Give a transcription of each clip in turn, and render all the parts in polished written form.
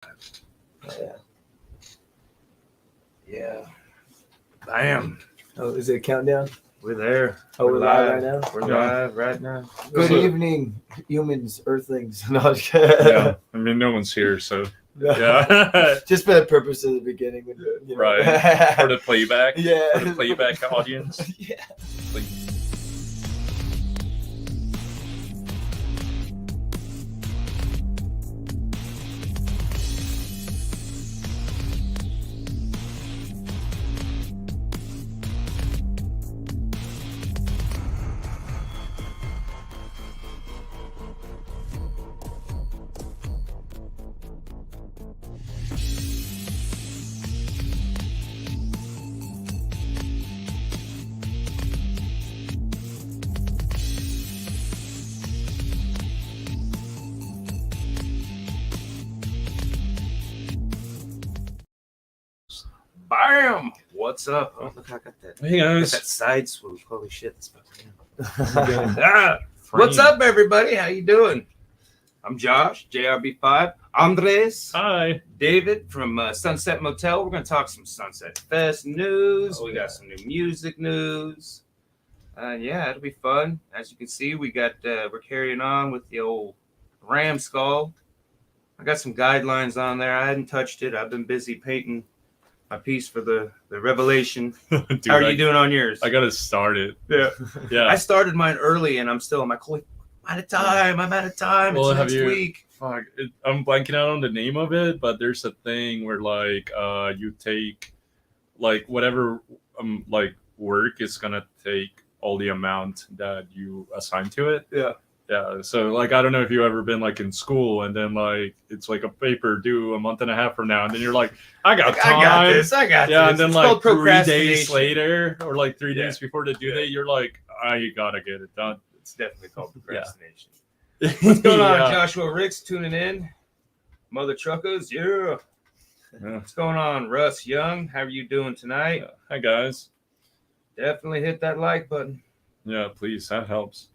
Oh, yeah. Yeah. Bam. Oh, is it a countdown? We're there. Oh, we're live right now? We're live right now. Good evening, humans, earthlings. No, I'm just kidding. Yeah, I mean, no one's here, so No. yeah. Just for the purpose of the beginning. When, you know. Right. For the playback. Yeah. For the playback audience. Yeah. Like, Bam. What's up? Oh, look, I got that. hey guys. That side swoop. Holy shit, that's fucking What's up, everybody? How you doing? I'm Josh, JRB5. Andres. Hi. David from Sunset Motel. We're going to talk some Sunset Fest news. Oh, we yeah. got some new music news. Yeah, it'll be fun. As you can see, we're carrying on with the old ram skull. I got some guidelines on there. I hadn't touched it. I've been busy painting my piece for the Revelation. Dude, How are you doing on yours? I gotta start it. Yeah. Yeah. I started mine early, and I'm like, holy, I'm out of time. Well, it's have next you- week. Fuck, I'm blanking out on the name of it, but there's a thing where like you take like whatever like work is gonna take all the amount that you assign to it. Yeah. Yeah, so like I don't know if you've ever been like in school and then like it's like a paper due a month and a half from now, and then you're like, I got time. I got this. Yeah, and then It's like called 3 days procrastination. later, or like 3 Yeah. days before the due date, you're like, I gotta get it done. It's definitely called procrastination. What's What's going on, Joshua Ricks tuning in? Mother Truckers, yeah. Yeah. What's going on, Russ Young? How are you doing tonight? Hi guys. Definitely hit that like button. Yeah, please, that helps.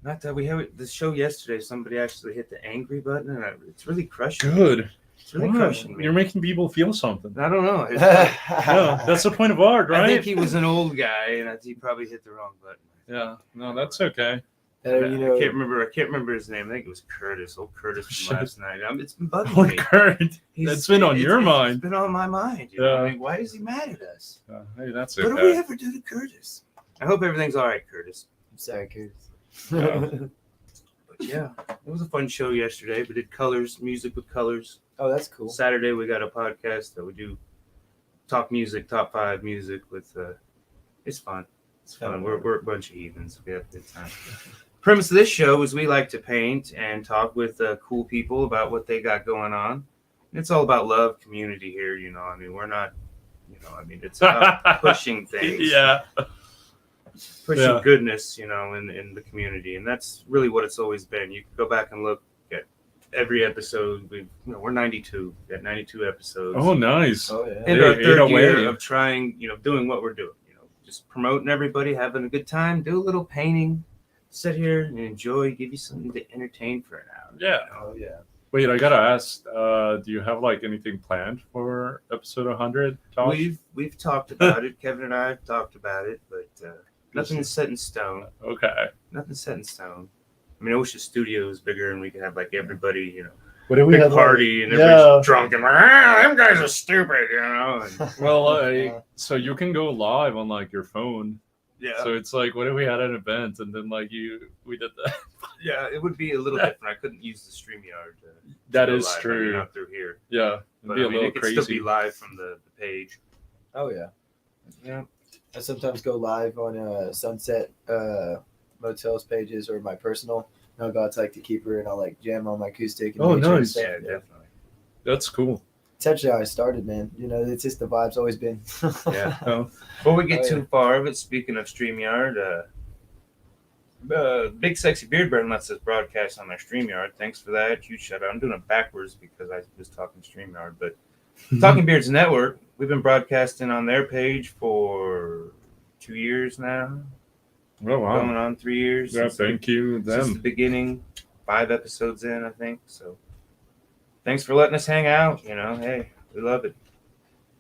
Not that we had the show yesterday. Somebody actually hit the angry button, and it's really crushing. me. Good. It's really Wow, crushing me. You're making people feel something. I don't know. Yeah, that's the point of art, right? I think he was an old guy, and he probably hit the wrong button. Yeah, no, that's okay. You know, I can't remember his name. I think it was Curtis. Old Curtis from last night. It's been bugging Oh, me. Kurt, that's been on your mind. It's been on my mind. You know? Yeah. I mean, why is he mad at us? Hey, that's What did we okay. ever do to Curtis? I hope everything's all right, Curtis. I'm sorry, Curtis. Yeah. But yeah, it was a fun show yesterday. We did colors, music with colors. Oh, that's cool. Saturday we got a podcast that we do talk music, top 5 music with. It's fun. It's fun. We're a bunch of heathens. We have a good time. Premise of this show is we like to paint and talk with cool people about what they got going on. It's all about love, community here. You know, I mean, we're not. You know, I mean, it's about pushing things. Yeah. Pushing Yeah. goodness, you know, in the community, and that's really what it's always been. You can go back and look at every episode. We're 92. We got 92 episodes. Oh, nice. Oh, yeah. in Hey, our ate third away. year of trying, doing what we're doing. Just promoting everybody, having a good time, do a little painting, sit here and enjoy, give you something to entertain for an hour. Yeah. Oh, yeah. Wait, I gotta ask. Do you have like anything planned for episode 100, Josh? We've talked about it. Kevin and I have talked about it, but nothing's set in stone. Okay. Nothing's set in stone. I mean, I wish the studio was bigger and we could have like everybody, What do we big have? party and Yeah. everybody's drunk and them guys are stupid, And, Well, so you can go live on like your phone. yeah, So it's like, what if we had an event and then like we did that? yeah, it would be a little different. I couldn't use the StreamYard. That go is live. I true. mean, not through here. Yeah, it'd But be a I mean, little it could crazy. still be live from the page. Oh, yeah. Yeah. I sometimes go live on Sunset Motel's pages or my personal. And I'll go out to like the keeper and I'll like jam on my acoustic. And Oh, make sure nice. it's Yeah, set. definitely. That's cool. It's actually how I started, man. It's just the vibe's always been. Yeah. Oh, Before we get Oh, too yeah. far of it, speaking of StreamYard, Big Sexy Beard Burn lets us broadcast on their StreamYard. Thanks for that. Huge shout out. I'm doing it backwards because I was talking StreamYard. But Talking Beards Network, we've been broadcasting on their page for 2 years now. Oh, wow. Going on 3 years. Yeah, thank you Since the them. beginning. 5 episodes in, I think. So thanks for letting us hang out. Hey, we love it.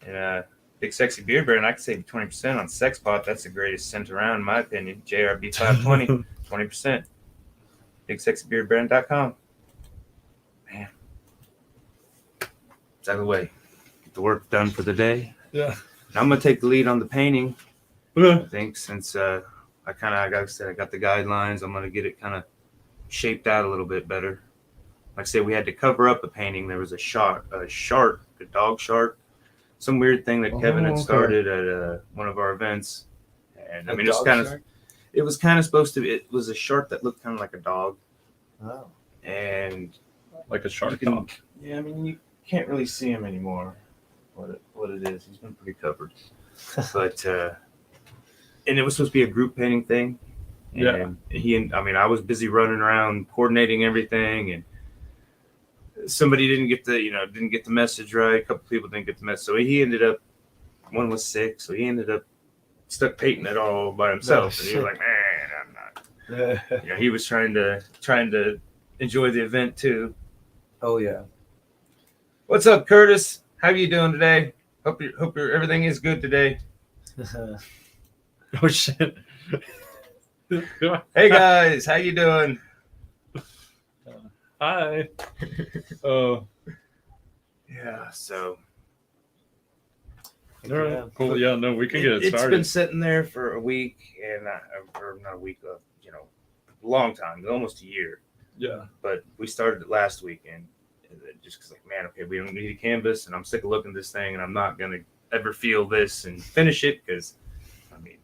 And Big Sexy Beard Brand, I could save 20% on Sex Pot. That's the greatest scent around, in my opinion. JRB 520, 20%. BigSexyBeardBrand.com. Man, it's out of the way. Get the work done for the day. Yeah. And I'm gonna take the lead on the painting. Yeah. I think since I got the guidelines, I'm gonna get it kind of shaped out a little bit better. Like I said, we had to cover up a painting. There was a dog shark, some weird thing that Kevin had started at one of our events. And I mean, it was kind of supposed to. It was a shark that looked kind of like a dog. Oh. And Like a shark dog. Yeah, I mean, you can't really see him anymore. What it is? He's been pretty covered. But and it was supposed to be a group painting thing. And I was busy running around coordinating everything, and somebody didn't get the message right. A couple people didn't get the message, so he ended up. One was sick, so he ended up stuck painting it all by himself, and he was like, "Man, I'm not." He was trying to enjoy the event too. Oh yeah. What's up, Curtis? How you doing today? Hope everything is good today. Oh shit. Hey guys, how you doing? Hi. Yeah, so all right, cool. Yeah, no, we can get it started. It's been sitting there for a week, and or not a week, a long time, almost a year. Yeah. But we started it last weekend, just because, like, man, okay, we don't need a canvas, and I'm sick of looking at this thing, and I'm not gonna ever feel this and finish it because, I mean,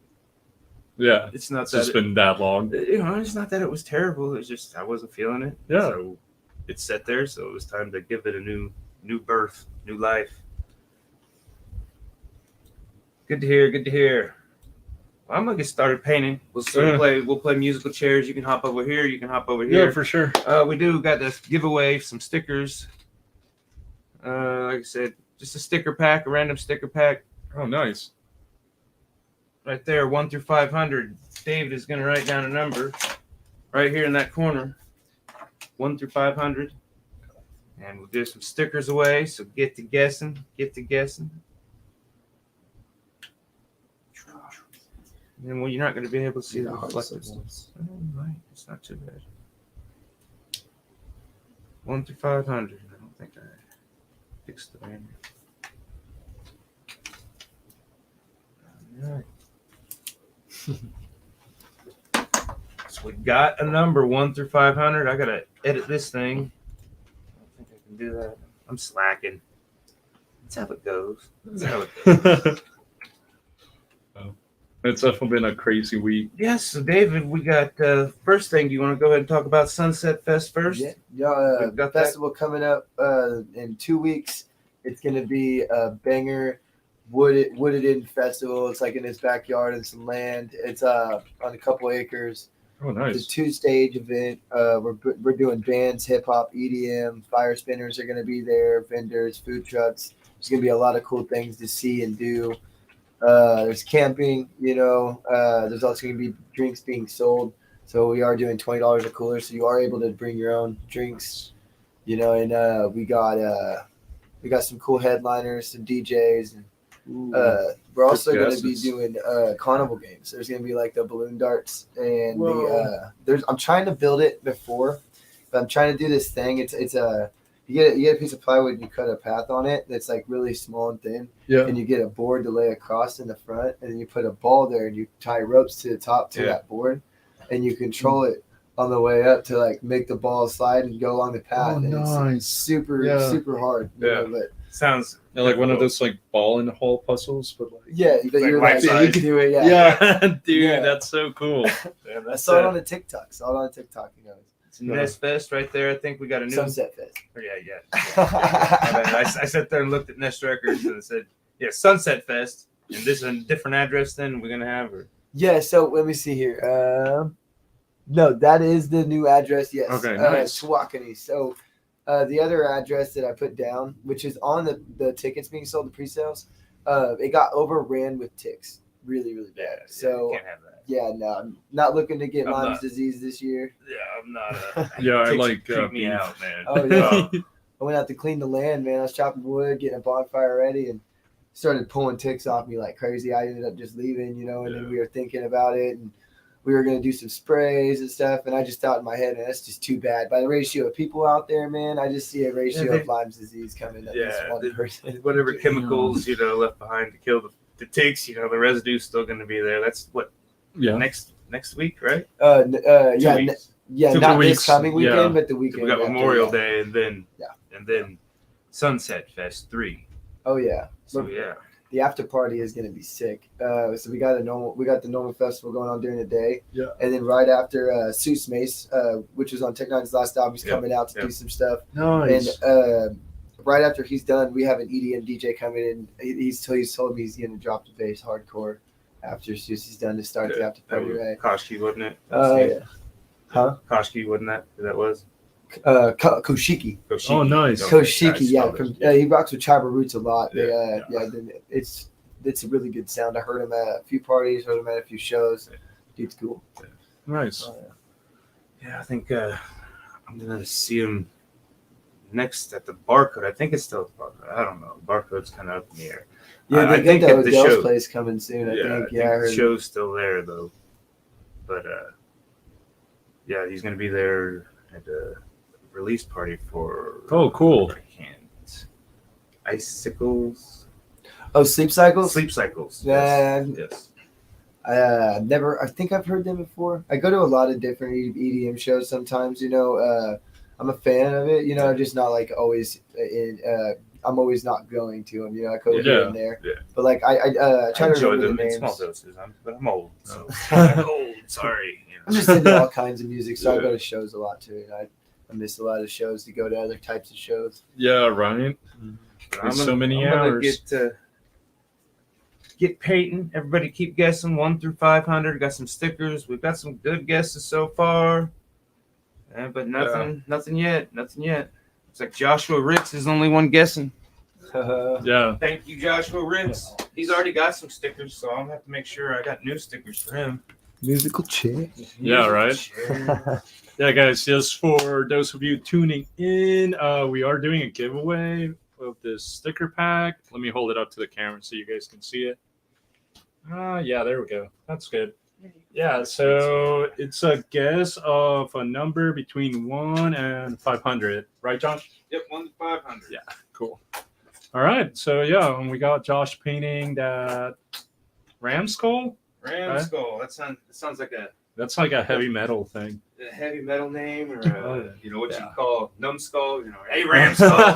yeah, it's not it's just been that long. It's not that it was terrible. It's just I wasn't feeling it. Yeah. So it's set there. So it was time to give it a new birth, new life. Good to hear. Good to hear. Well, I'm gonna get started painting. We'll play musical chairs. You can hop over here. You can hop over here. Yeah, for sure. We got this giveaway, some stickers. Like I said, just a sticker pack, a random sticker pack. Oh, nice. Right there, 1 through 500. David is gonna write down a number right here in that corner, 1 through 500, and we'll give some stickers away. So get to guessing. And well, you're not going to be able to see the reflective ones. Oh, right. It's not too bad. 1 through 500. I don't think I fixed the banner. All right. So we got a number 1 through 500. I got to edit this thing. I don't think I can do that. I'm slacking. That's how it goes. It's definitely been a crazy week. Yes, so David, we got first thing. Do you want to go ahead and talk about Sunset Fest first? Yeah, festival coming up in 2 weeks. It's gonna be a banger wooded in festival. It's like in his backyard and some land. It's on a couple acres. Oh, nice. It's a 2-stage event. We're doing bands, hip hop, EDM, fire spinners are gonna be there, vendors, food trucks. There's gonna be a lot of cool things to see and do. There's camping, there's also going to be drinks being sold. So we are doing $20 a cooler. So you are able to bring your own drinks, and we got some cool headliners, some DJs. And we're also going to be doing carnival games. There's going to be like the balloon darts and I'm trying to build it before, but I'm trying to do this thing. It's you get a piece of plywood and you cut a path on it that's like really small and thin. Yeah. And you get a board to lay across in the front, and then you put a ball there and you tie ropes to the top to that board, and you control it on the way up to like make the ball slide and go along the path. Oh, and nice. It's super hard. But sounds like one of those like ball in the hole puzzles, but like but you're like, you can do it. Dude, that's so cool. I saw it on the TikTok. It's Nest Fest right there. I think we got a new Sunset Fest. Oh, yeah. I sat there and looked at Nest Records and it said, Sunset Fest. And this is a different address than we're going to have? Or? Yeah, so let me see here. No, that is the new address, yes. Okay, nice. Swakony. So the other address that I put down, which is on the tickets being sold, the pre-sales, it got overran with ticks. Really, really bad. So can't have that. Yeah, no, I'm not looking to get Lyme's disease this year. Yeah, I'm not. I like creep me out, man. Oh yeah. I went out to clean the land, man. I was chopping wood, getting a bonfire ready, and started pulling ticks off me like crazy. I ended up just leaving, and then we were thinking about it, and we were going to do some sprays and stuff, and I just thought in my head, man, that's just too bad. By the ratio of people out there, man, I just see a ratio of Lyme's disease coming at this one person. Whatever chemicals, left behind to kill the ticks, the residue's still going to be there. That's what, next week, right? Not this coming weekend, but the weekend. We got Memorial Day, and then Sunset Fest 3. Oh yeah. So yeah. The after party is going to be sick. So we got the normal festival going on during the day. Yeah. And then right after Seuss Mace, which was on Tech Nine's last album, he's coming out to do some stuff. Nice. And right after he's done, we have an EDM DJ coming in. He's told me he's going to drop the bass hardcore after Seuss is done to start the after party. Right. Koshki, wasn't it? Yeah. Huh? Koshki, wasn't that who that was? Koshiki. Oh, nice. Koshiki, he rocks with Tribal Roots a lot. It's a really good sound. I heard him at a few parties, heard him at a few shows. Dude's cool. Nice. Yeah, I think I'm gonna see him next at the Barcode. I think it's still at the Barcode. I don't know. Barcode's kind of up in the air. Yeah, I think that at the Odell's show place coming soon. I think I heard the show's still there though. But he's gonna be there at a release party for cool. Icicles. Oh, Sleep Cycles. Yes. I think I've heard them before. I go to a lot of different EDM shows sometimes. I'm a fan of it. I'm just not like always I'm always not going to them. I go here and there. Yeah. But like I try to enjoy remember them the names. In small doses. But I'm old, so I'm old. Sorry. I'm just into all kinds of music, so I go to shows a lot too. I miss a lot of shows to go to other types of shows. Yeah, right. So many hours. Get Peyton. Everybody keep guessing 1 through 500. Got some stickers. We've got some good guesses so far. But nothing yet. It's like Joshua Ritz is the only one guessing. Yeah. Thank you, Joshua Ritz. He's already got some stickers, so I'll have to make sure I got new stickers for him. Musical chair. Yeah, right. Yeah, guys, just for those of you tuning in, we are doing a giveaway of this sticker pack. Let me hold it up to the camera so you guys can see it. Yeah, there we go. That's good. Yeah, so it's a guess of a number between 1 and 500. Right, Josh? Yep, 1 to 500. Yeah, cool. All right, so yeah, and we got Josh painting that ram skull. Skull. That sounds like a... That's like a heavy metal thing. A heavy metal name, or what you call numbskull. Hey, Ram Skull.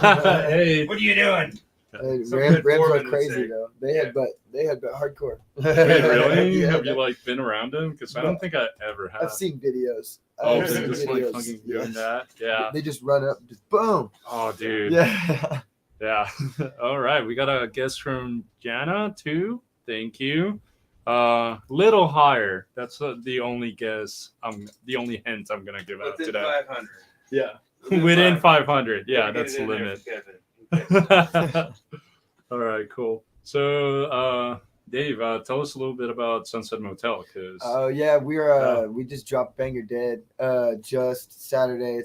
Hey, what are you doing? Rams are crazy though. They had hardcore. Wait, really? Have you been around them? Because I don't think I ever have. I've seen videos. They're just fucking doing that. Yeah. They just run up, just boom. Oh, dude. Yeah. Yeah. All right, we got a guess from Jana too. Thank you. Little higher. That's the only guess. The only hint I'm gonna give out today. 500. Yeah, within 500. Yeah, that's the limit. All right, cool. So, Dave, tell us a little bit about Sunset Motel, because. Oh yeah, we just dropped Bang Your Dead just Saturday. I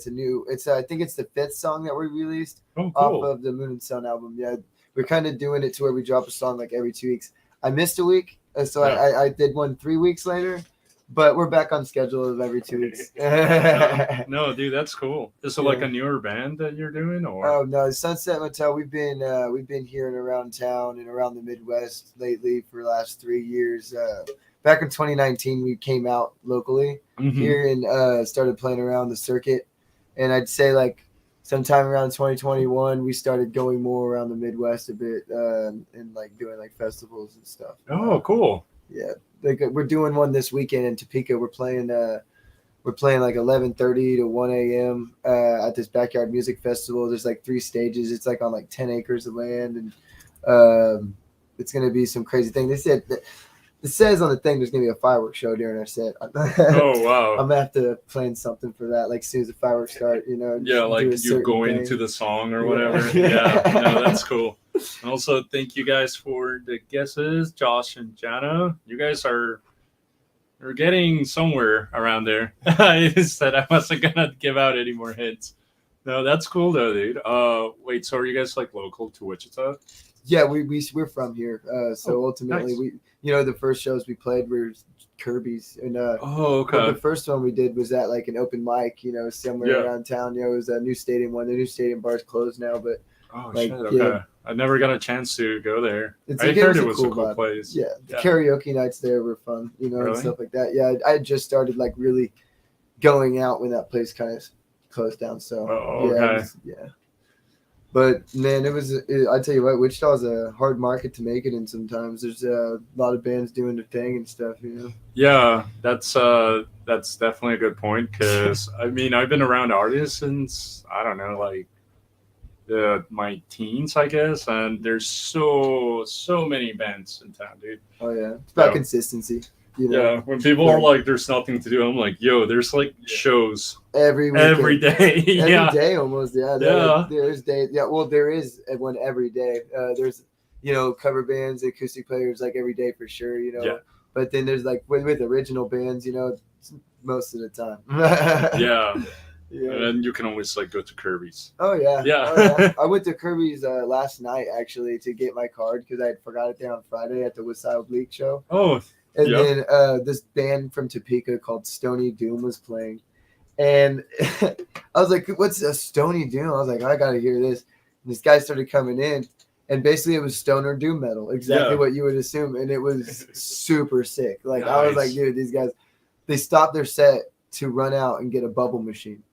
think it's the 5th song that we released off of the Moon and Sun album. Yeah, we're kind of doing it to where we drop a song like every 2 weeks. I missed a week. So I did one 3 weeks later, but we're back on schedule of every 2 weeks. No, dude, that's cool. Is it like a newer band that you're doing, or? Oh no, Sunset Motel. We've been here and around town and around the Midwest lately for the last 3 years. Back in 2019, we came out locally here and started playing around the circuit. And I'd say sometime around 2021, we started going more around the Midwest a bit and doing festivals and stuff. Oh, cool. Yeah, we're doing one this weekend in Topeka. We're playing 11:30 to 1 a.m. At this backyard music festival. There's 3 stages. It's on 10 acres of land, and it's gonna be some crazy thing. They said that. It says on the thing there's going to be a fireworks show during our set. Oh, wow. I'm going to have to plan something for that, as soon as the fireworks start, Yeah, you're going to the song or whatever. Yeah, no, that's cool. And also, thank you guys for the guesses, Josh and Jana. You guys are getting somewhere around there. I said I wasn't going to give out any more hints. No, that's cool though, dude. Wait, so are you guys like local to Wichita? Yeah, we're from here. So ultimately, nice. the first shows we played were Kirby's, and Oh, well, okay. the first one we did was at like an open mic, somewhere around town. It was a new stadium one. The new stadium bar's closed now, but Oh like, shit. Okay. yeah. I never got a chance to go there. It's I like, heard it was cool a cool vibe. place. Yeah, the karaoke nights there were fun, and Really? stuff like that. Yeah, I had just started like really going out when that place kind of closed down. So Oh, yeah, okay. yeah. But man, I tell you what, Wichita's a hard market to make it in. Sometimes there's a lot of bands doing their thing and stuff. Yeah, that's definitely a good point because I mean I've been around artists since I don't know like my teens I guess, and there's so many bands in town, dude. Oh yeah, it's about Yeah. consistency. Yeah, when people are like, "There's nothing to do," I'm like, "Yo, there's like shows every weekend. every day." Yeah, every day almost. Yeah, Yeah. There's days. Yeah, well, there is one every day. There's cover bands, acoustic players like every day for sure. Yeah. But then there's like with original bands, most of the time. yeah. Yeah. And then you can always like go to Kirby's. Oh yeah. Yeah. Oh, yeah. I went to Kirby's last night actually to get my card because I had forgot it there on Friday at the Woodside Oblique show. Oh, And yeah. then this band from Topeka called Stony Doom was playing. And I was like, what's a Stony Doom? I was like, I got to hear this. And this guy started coming in. And basically it was stoner doom metal, exactly what you would assume. And it was super sick. Like, I was like, dude, these guys, they stopped their set to run out and get a bubble machine.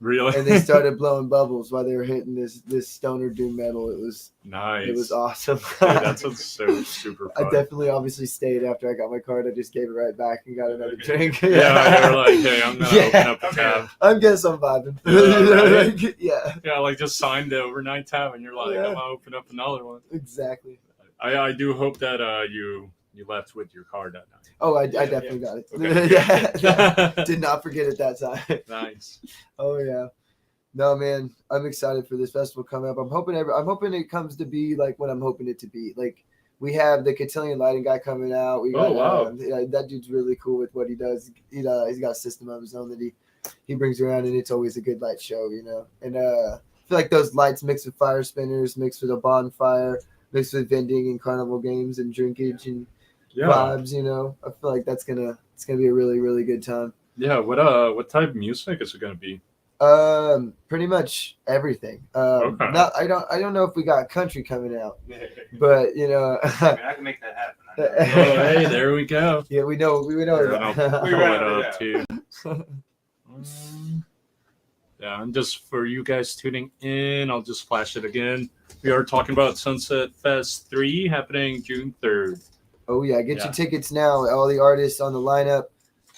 Really? And they started blowing bubbles while they were hitting this stoner doom metal. It was nice. It was awesome. Dude, that sounds so super fun. I definitely obviously stayed after I got my card. I just gave it right back and got another drink. Yeah, you were like, hey, I'm going to open up a tab. I guess I'm vibing. Yeah, right? Yeah. Yeah, like just signed the overnight tab and you're like, I'm going to open up another one. Exactly. I do hope that you left with your card that night. Oh, I definitely got it. Okay. Yeah. Did not forget it that time. Nice. Oh, yeah. No, man, I'm excited for this festival coming up. I'm hoping it comes to be like what I'm hoping it to be. Like, we have the Cotillion Lighting guy coming out. We got, wow. That dude's really cool with what he does. He's got a system of his own that he brings around, and it's always a good light show, And I feel like those lights mixed with fire spinners, mixed with a bonfire, mixed with vending and carnival games and drinkage and vibes, I feel like it's gonna be a really, really good time. Yeah, what type of music is it gonna be? Pretty much everything. Okay. I don't know if we got country coming out, but I can make that happen. Oh, hey, there we go. Yeah, we know. We ran it up too. Yeah, and just for you guys tuning in, I'll just flash it again. We are talking about Sunset Fest 3 happening June 3rd. Oh yeah, get your tickets now. All the artists on the lineup,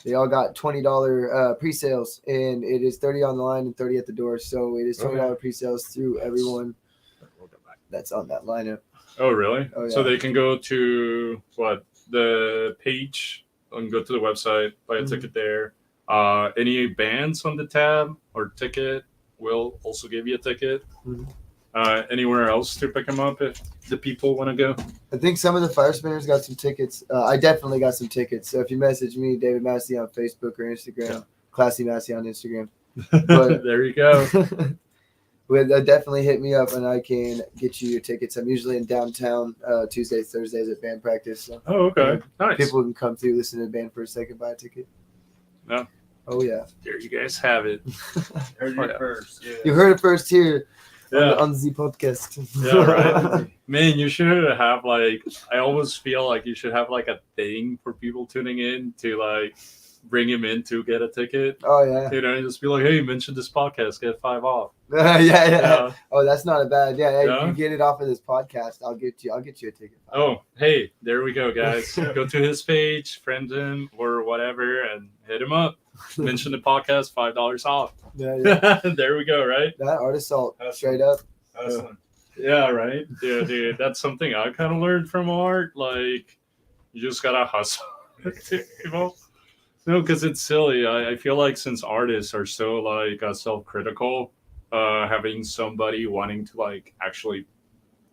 they all got $20 pre-sales, and it is $30 on the line and $30 at the door. So it is $20 pre-sales through everyone that's on that lineup. Oh really? Oh, yeah. So they can go to the page and go to the website, buy a ticket there. Any bands on the tab or ticket will also give you a ticket. Anywhere else to pick them up if the people want to go? I think some of the fire spinners got some tickets. I definitely got some tickets. So if you message me, David Massey on Facebook or Instagram, Classy Massey on Instagram. But there you go. Definitely hit me up and I can get you your tickets. I'm usually in downtown Tuesdays, Thursdays at band practice. So, oh, okay. Nice. People can come through, listen to the band for a second, buy a ticket. No. Oh, yeah. There you guys have it. Heard it first. Yeah. You heard it first here on the podcast. Yeah, right. Man, you should have I always feel like you should have a thing for people tuning in to bring him in to get a ticket. Oh yeah. Just be like, hey, mention this podcast, get 5 off. Yeah. Oh, that's not a bad. Yeah. Hey, Yeah. you get it off of this podcast, I'll get you a ticket. Oh, hey, there we go, guys. Go to his page, friend him or whatever, and hit him up. Mention the podcast, $5 off. Yeah. There we go, right? That artist salt, straight up. Yeah, right. Yeah, dude, that's something I kind of learned from art. You just gotta hustle. No, because it's silly. I feel like since artists are so self-critical, having somebody wanting to actually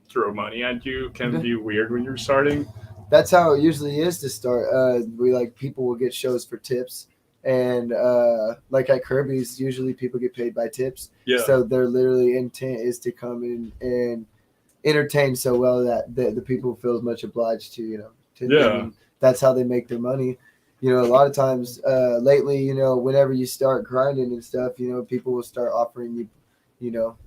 throw money at you can be weird when you're starting. That's how it usually is to start. People will get shows for tips. And like at Kirby's, usually people get paid by tips. Yeah. So their literally intent is to come in and entertain so well that the people feel as much obliged to, Yeah. I mean, that's how they make their money. A lot of times lately, whenever you start grinding and stuff, people will start offering you,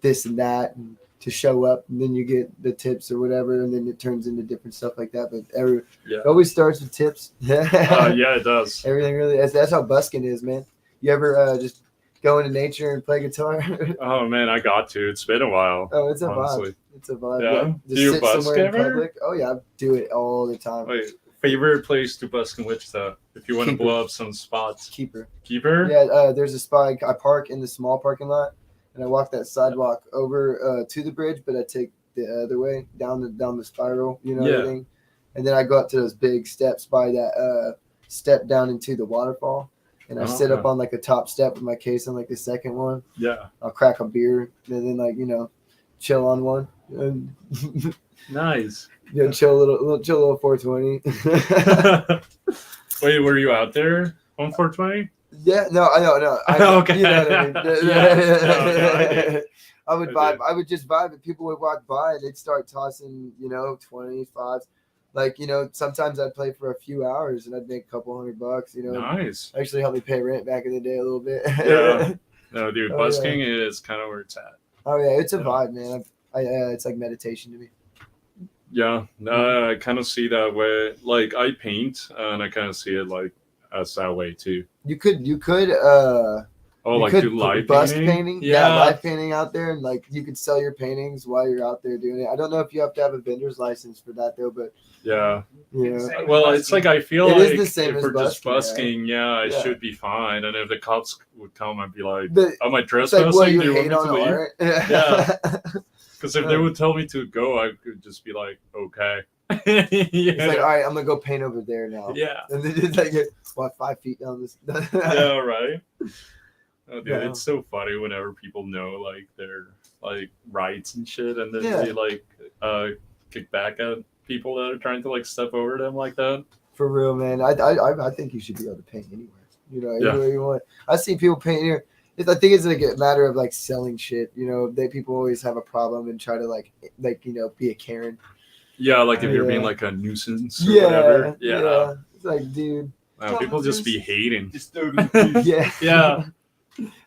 this and that and to show up, and then you get the tips or whatever, and then it turns into different stuff like that. But it always starts with tips. Yeah, it does. Everything really. That's how busking is, man. You ever just go into nature and play guitar? Oh man, I got to. It's been a while. Oh, it's a honestly. vibe. It's a vibe. Yeah. Just Do you sit busk somewhere in ever? public. Oh yeah, I do it all the time. Wait, favorite place to busk in Wichita? If you want to Keeper. blow up some spots. Keeper. Keeper? Yeah, there's a spot. I park in the small parking lot, and I walk that sidewalk over to the bridge, but I take the other way down the spiral. Yeah. Everything, and then I go up to those big steps by that step down into the waterfall, and I sit up Okay. on like the top step with my case on like the second one. Yeah. I'll crack a beer, and then chill on one, and Nice. chill a little 420. Wait, were you out there on 420? Yeah, no. Okay. You know what I mean. Yeah. No, I did. I would I vibe. did. I would just vibe, and people would walk by and they'd start tossing, 25s. Like, sometimes I'd play for a few hours and I'd make a couple $100. Nice. Actually helped me pay rent back in the day a little bit. Yeah. No, dude, Oh, busking is kind of where it's at. Oh yeah, it's a Yeah. vibe, man. It's like meditation to me. Yeah, I kind of see that way. Like, I paint, and I kind of see it like as that way too. You could Oh, you like could do live bust painting? Yeah, live painting out there, and like you could sell your paintings while you're out there doing it. I don't know if you have to have a vendor's license for that though, but Yeah. yeah. Same Well, as it's like I feel It like is the same if as we're just busking, busking, I Yeah. should be fine. And if the cops would come, I'd be like, But "Am I it's like, trespassing? what, Do you you want hate me on to leave?" art? Yeah. Because if they would tell me to go, I could just be like, "Okay." It's like, all right, I'm gonna go paint over there now. Yeah. And then it's like, walk 5 feet down this. Yeah, right. Oh, dude, Yeah. it's so funny whenever people know like their like rights and shit, and then Yeah. they like kick back at people that are trying to like step over them like that. For real, man. I think you should be able to paint anywhere. Anywhere you want. I see people paint here. I think it's like a matter of like selling shit. People always have a problem and try to like be a Karen. Yeah, like if you're being Yeah. like a nuisance or whatever. Yeah. It's like, dude. People just be hating. Yeah. Yeah.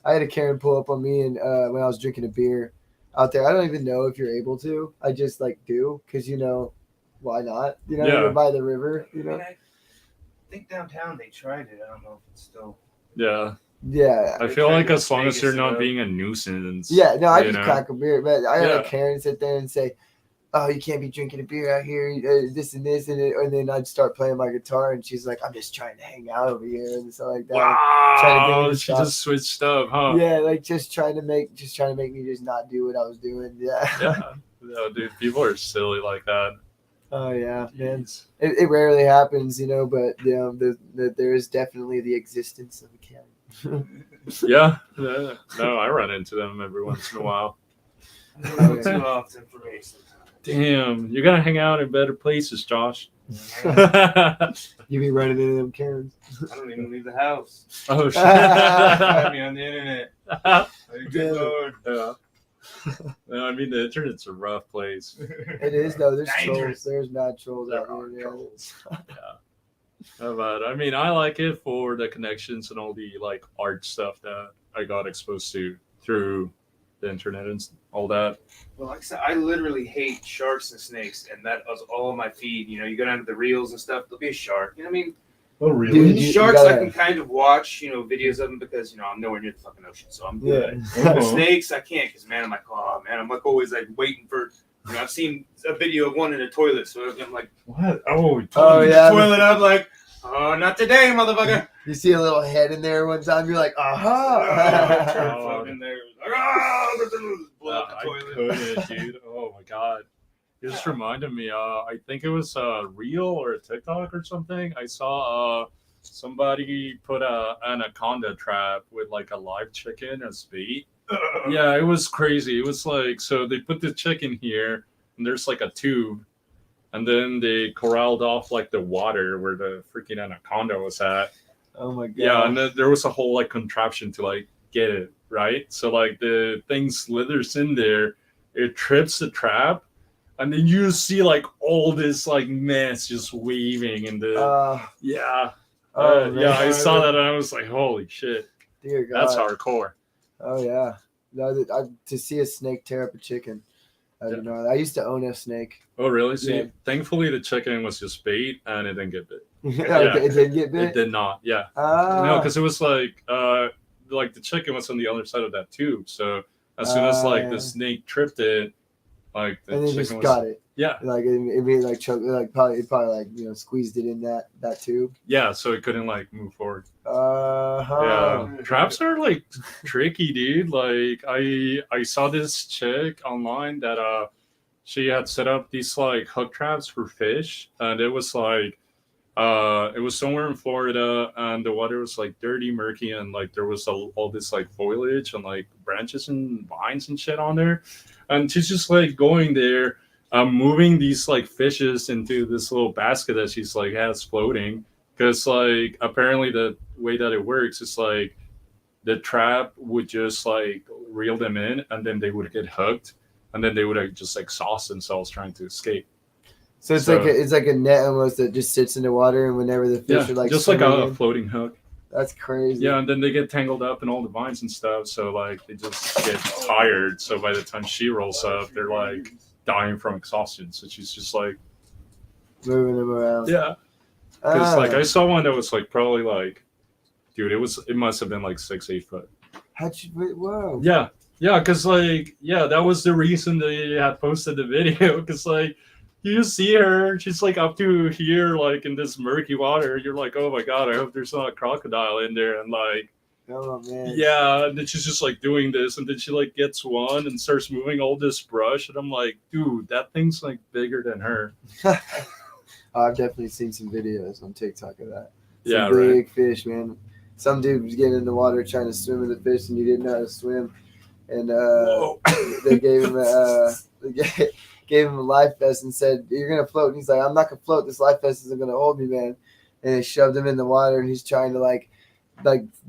I had a Karen pull up on me, and when I was drinking a beer out there, I don't even know if you're able to. I just like do because why not? Yeah. You're by the river. I mean, I think downtown they tried it. I don't know if it's still. Yeah. Yeah. I feel tried like to as long as Vegas you're it not up. being a nuisance. Yeah. No, I you just know? crack a beer, but I had Yeah. a Karen sit there and say, "Oh, you can't be drinking a beer out here. This and this," and then I'd start playing my guitar, and she's like, "I'm just trying to hang out over here," and stuff like that. trying to get me Wow. to She stop. just switched up, huh? Yeah, like just trying to make me just not do what I was doing. Yeah. Yeah. No, dude, people are silly like that. Oh yeah, man. Jeez. It rarely happens, but there is definitely the existence of a Karen. Yeah. No, I run into them every once in a while. I don't know too often for me. Damn, you're gonna hang out in better places, Josh. Sometimes. You be running into them Karens. I don't even leave the house. Oh shit. Find me on the internet. Good Yeah. Lord. Yeah. No, I mean the internet's a rough place. It is though. There's trolls. Dangerous. There's mad trolls There out are there. trolls. But I mean, I like it for the connections and all the like art stuff that I got exposed to through the internet and all that. Well, like I said, I literally hate sharks and snakes, and that was all on my feed. You go down to the reels and stuff, there'll be a shark. You know what I mean? Oh Dude, you Sharks, I gotta- can kind of watch, videos of them because, I'm nowhere near the fucking ocean, so I'm good. Yeah. But snakes, I can't because, man, I'm like, oh, man, I'm like always like waiting for, I've seen a video of one in a toilet, so I'm like, What? Oh, Oh, yeah. toilet, I'm like, oh, not today, motherfucker. You see a little head in there one time, you're like, Oh, aha. turd fucking there. Like, blow up the I toilet. couldn't, dude. Oh my god. You just reminded me. I think it was a reel or a TikTok or something. I saw somebody put a anaconda trap with like a live chicken as bait. Yeah, it was crazy. It was like, so they put the chicken here, and there's like a tube, and then they corralled off like the water where the freaking anaconda was at. Oh my god. Yeah, and then there was a whole like contraption to like get it right. So like the thing slithers in there, it trips the trap, and then you see like all this like mess just weaving in the yeah. Oh Yeah, I man. saw that and I was like, holy shit, Dear God. that's hardcore. Oh yeah. No, to see a snake tear up a chicken. I don't know. I used to own a snake. Oh really? See, Yeah. thankfully the chicken was just bait and it didn't get bit. Okay, it didn't get bit. It did not. Yeah. Ah. No, because it was like the chicken was on the other side of that tube. So as soon as like the snake tripped it, like the and then chicken just was, got it. Yeah. Like it made like choke, like probably like squeezed it in that tube. Yeah, so it couldn't like move forward. Uh-huh. Yeah, traps are like tricky, dude. Like I saw this chick online that she had set up these like hook traps for fish, and it was like it was somewhere in Florida, and the water was like dirty, murky, and like there was all this like foliage and like branches and vines and shit on there, and she's just like going there, moving these like fishes into this little basket that she's like has floating. Because like apparently the way that it works is like the trap would just like reel them in, and then they would get hooked, and then they would like, just exhaust themselves trying to escape. So it's like a net almost that just sits in the water, and whenever the fish are like just like a floating hook. That's crazy. Yeah, and then they get tangled up in all the vines and stuff, so like they just get tired. So by the time she rolls up, they're like dying from exhaustion. So she's just like moving them around. Yeah. Because like I saw one that was like probably like, dude, it must have been like 6-8 foot. How'd you? Whoa. Yeah, because like that was the reason they had posted the video. Because like you see her, she's like up to here, like in this murky water. You're like, oh my god, I hope there's not a crocodile in there. And like, oh man. Yeah, and then she's just like doing this, and then she like gets one and starts moving all this brush, and I'm like, dude, that thing's like bigger than her. I've definitely seen some videos on TikTok of that. Some big fish, man. Some dude was getting in the water trying to swim with the fish, and he didn't know how to swim. And they gave him a life vest and said, "You're gonna float." And he's like, "I'm not gonna float. This life vest isn't gonna hold me, man." And they shoved him in the water, and he's trying to like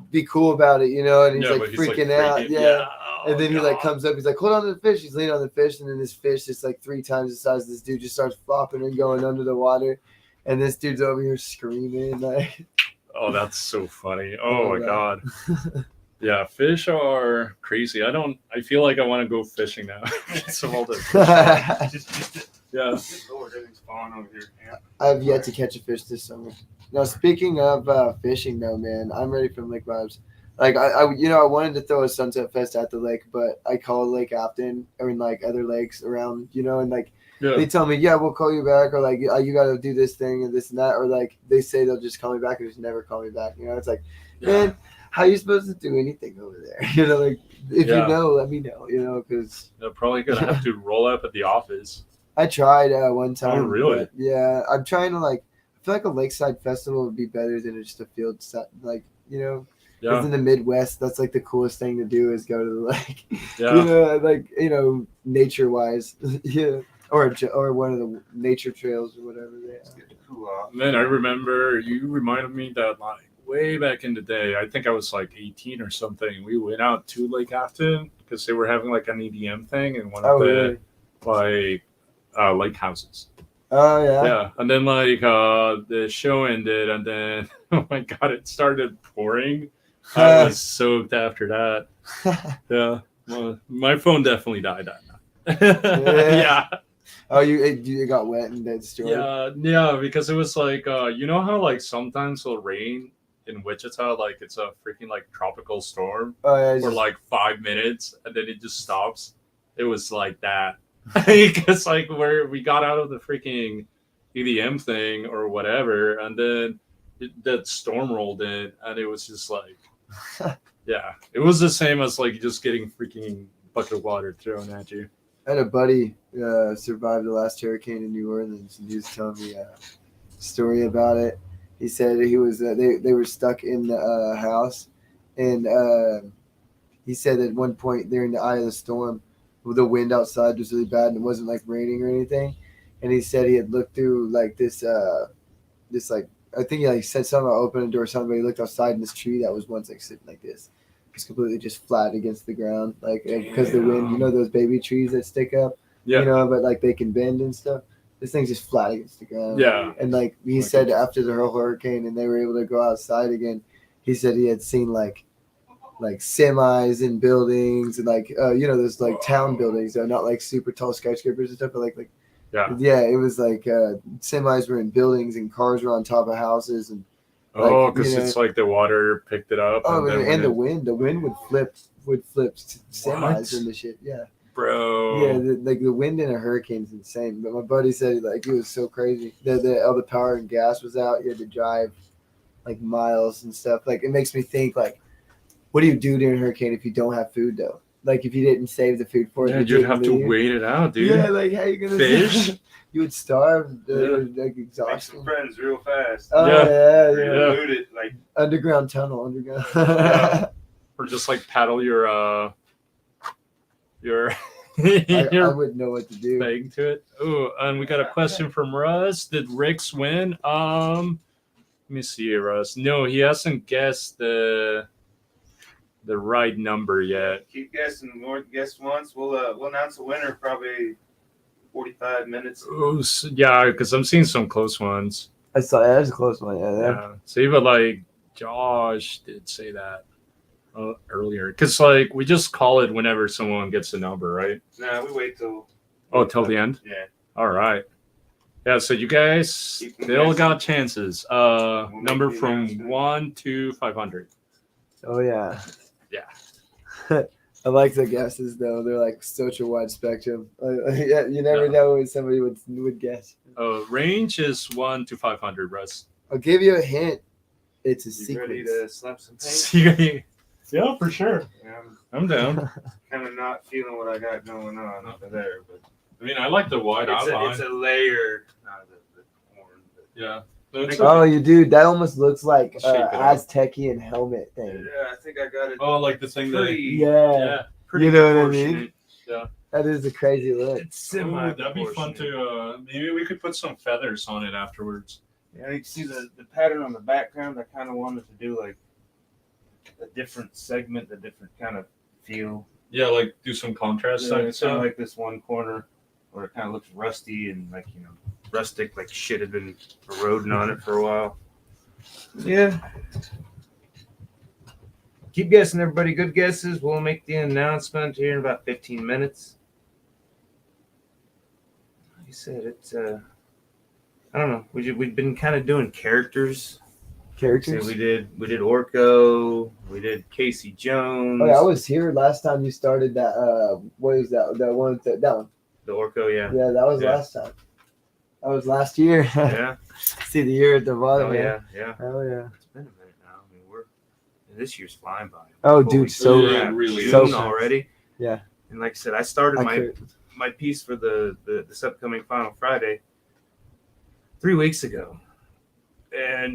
be cool about it, And he's like freaking out, yeah. And then he like comes up, he's like, hold on to the fish. He's leaning on the fish, and then this fish is like 3 times the size of this dude just starts flopping and going under the water. And this dude's over here screaming like, oh, that's so funny. Oh my god. Yeah, fish are crazy. I feel like I want to go fishing now. Some all the yeah. I have yet to catch a fish this summer. Now, speaking of fishing though, man, I'm ready for lake vibes. Like I wanted to throw a Sunset Fest at the lake, but I call Lake Afton or in like other lakes around, and like they tell me, yeah, we'll call you back, or like you got to do this thing and this and that, or like they say they'll just call me back and just never call me back. It's like, man, how are you supposed to do anything over there? Like if you know, let me know. Because they're probably gonna have to roll up at the office. I tried one time. Oh, really? Yeah, I'm trying to like. I feel like a lakeside festival would be better than just a field set, like Yeah. Because in the Midwest, that's like the coolest thing to do is go to the lake. Yeah. Nature wise, yeah, or one of the nature trails or whatever they have. Man, I remember you reminded me that like way back in the day, I think I was like 18 or something. We went out to Lake Afton because they were having like an EDM thing in one of the like lake houses. Oh yeah. Yeah, and then like the show ended, and then oh my god, it started pouring. I was soaked after that. Yeah, well, my phone definitely died that night. Yeah. Oh, you got wet and then destroyed. Yeah, because it was like you know how like sometimes it'll rain in Wichita, like it's a freaking like tropical storm for like 5 minutes, and then it just stops. It was like that. Because like where we got out of the freaking EDM thing or whatever, and then that storm rolled in, and it was just like, yeah, it was the same as like just getting freaking bucket of water thrown at you. I had a buddy survived the last hurricane in New Orleans, and he was telling me a story about it. He said he was they were stuck in the house, and he said at one point they're in the eye of the storm. The wind outside was really bad and it wasn't like raining or anything, and he said he had looked through like this like I think he like said something about opening a door or something, but he looked outside and this tree that was once like sitting like this. It's completely just flat against the ground, like because the wind, you know, those baby trees that stick up, Yeah. you know, but like they can bend and stuff. This thing's just flat against the ground. Yeah. And like he said after the whole hurricane and they were able to go outside again, he said he had seen like semis in buildings and like you know, those like town buildings, not like super tall skyscrapers and stuff, but like yeah, it was like semis were in buildings and cars were on top of houses and because it's like the water picked it up. Oh, and the wind. wind would flip semis into shit. Yeah, Bro. yeah. Like the wind in a hurricane is insane. But my buddy said like it was so crazy that all the power and gas was out. You had to drive like miles and stuff. Like it makes me think like, what do you do during a hurricane if you don't have food though? Like if you didn't save the food for it, Yeah, you'd have to wait it out, dude. Yeah, like how you gonna fish? You would starve. Like Make exhaustion. some friends real fast. Oh yeah. Loot it, like Underground tunnel, underground. Yeah. Or just like paddle your I wouldn't know what to do. thing to it. Oh, and we got a question from Russ. Did Rick's win? Let me see, Russ. No, he hasn't guessed the right number yet. keep guessing. More guess once. We'll announce a winner probably 45 minutes. Oh, yeah, because I'm seeing some close ones. I saw that was a close one. Yeah. Yeah. See, but like Josh did say that earlier, because like we just call it whenever someone gets a number, right? Nah, we wait till Till the end. Yeah. All right. Yeah. So you guys still got chances. Number make the from announcement. 1 to 500. Oh yeah. Yeah. I like the guesses though. They're like such a wide spectrum. Yeah, you never Yeah. know what somebody would guess. Range is 1 to 500, Russ. I'll give you a hint. It's a You ready sequence. to slap some paint? Yeah, for sure. Yeah, I'm down. I'm kind of not feeling what I got going on over there, but I mean, I like the wide outline. it's a layer. Not the horn. But Yeah. Oh, you do. That almost looks like Shape it up. Aztecian helmet thing. yeah, I think I got it. Oh, like the thing that. pretty, Yeah, pretty You know what I mean? proportionate. Yeah. that is a crazy look. It's Ooh, semi. that'd be fun to. Maybe we could put some feathers on it afterwards. Yeah, you can see the pattern on the background. I kind of wanted to do like a different segment, a different kind of feel. Yeah, like do some contrast Yeah, it's kind of stuff. like this one corner where it kind of looks rusty and like, you know, rustic, like shit had been eroding on it for a while. Yeah. Keep guessing, everybody. Good guesses. We'll make the announcement here in about 15 minutes. Like you said, it's I don't know. We've been kind of doing characters. So Characters. we did Orko, we did Casey Jones. Oh, yeah, I was here last time you started that. What is that? That one. That one. The Orko, yeah. Yeah, that was Yeah. last time. That was last year. Yeah. See the year at the bottom. Oh man. yeah. Oh yeah. It's been a minute now. I mean, this year's flying by. Oh, Holy dude, so Yeah, crap, really June so fast. already. Yeah. And like I said, I started I my piece for this upcoming Final Friday 3 weeks ago.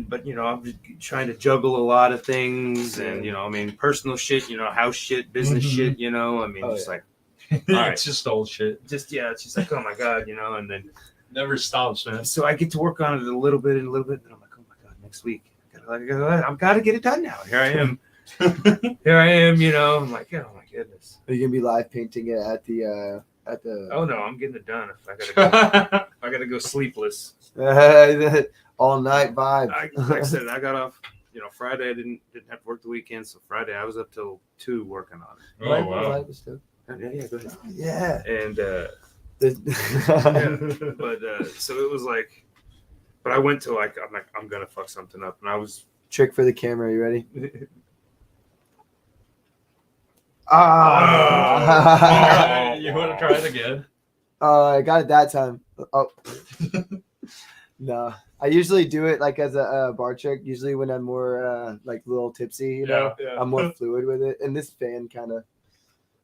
But you know, I'm just trying to juggle a lot of things, and you know, I mean, personal shit, you know, house shit, business Mhm. shit, you know, I mean, Oh, just yeah. like, all right. It's just old shit. it's just like, oh my god, you know, and then Never stops, man. so I get to work on it a little bit, and then I'm like, oh my god, next week, I've got to get it done now. Here I am, you know, I'm like, oh my goodness. Are you gonna be live painting it at the Oh no, I'm getting it done. If I gotta go sleepless. all night vibe? Like I said, I got off. You know, Friday I didn't have to work the weekend, so Friday I was up till 2 working on it. Oh, wow. Yeah, go ahead. Yeah. And Yeah. but so it was like, but I went to like I'm gonna fuck something up, and I was. Trick for the camera. You ready? You want to try it again? I got it that time. Oh. No. I usually do it like as a bar trick. Usually when I'm more like a little tipsy, you know, Yeah. I'm more fluid with it. And this fan kind of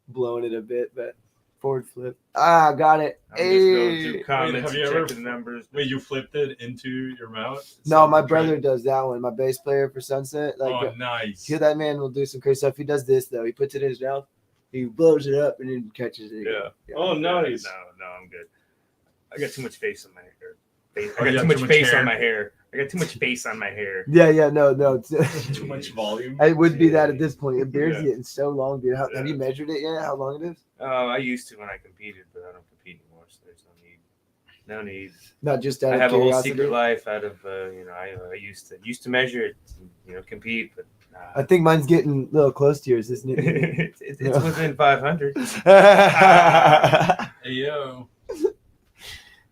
blowing it a bit, but forward flip. Got it. I'm just going Hey. through comments have you and ever- checking the numbers. Wait, you flipped it into your mouth? No, my brother does that one. My bass player for Sunset. Like, Oh, nice. hear that man will do some crazy stuff. He does this though. He puts it in his mouth. He blows it up and then catches it. Yeah. Yeah. Oh, nice. No, I'm good. I got too much face on my hair. I Oh, got you too have much too much face hair? on my hair. I got too much face on my hair. Yeah, no. Too much volume. It would be that at this point. Your beard's Yeah. getting so long, dude. Have you Yeah. measured it yet? How long it is? Oh, I used to when I competed, but I don't compete anymore, so there's no need. No need. Not just out I of have a whole curiosity. secret life out of I used to measure it, compete, but I think mine's getting a little close to yours, isn't it? it's within 500. Hey, yo.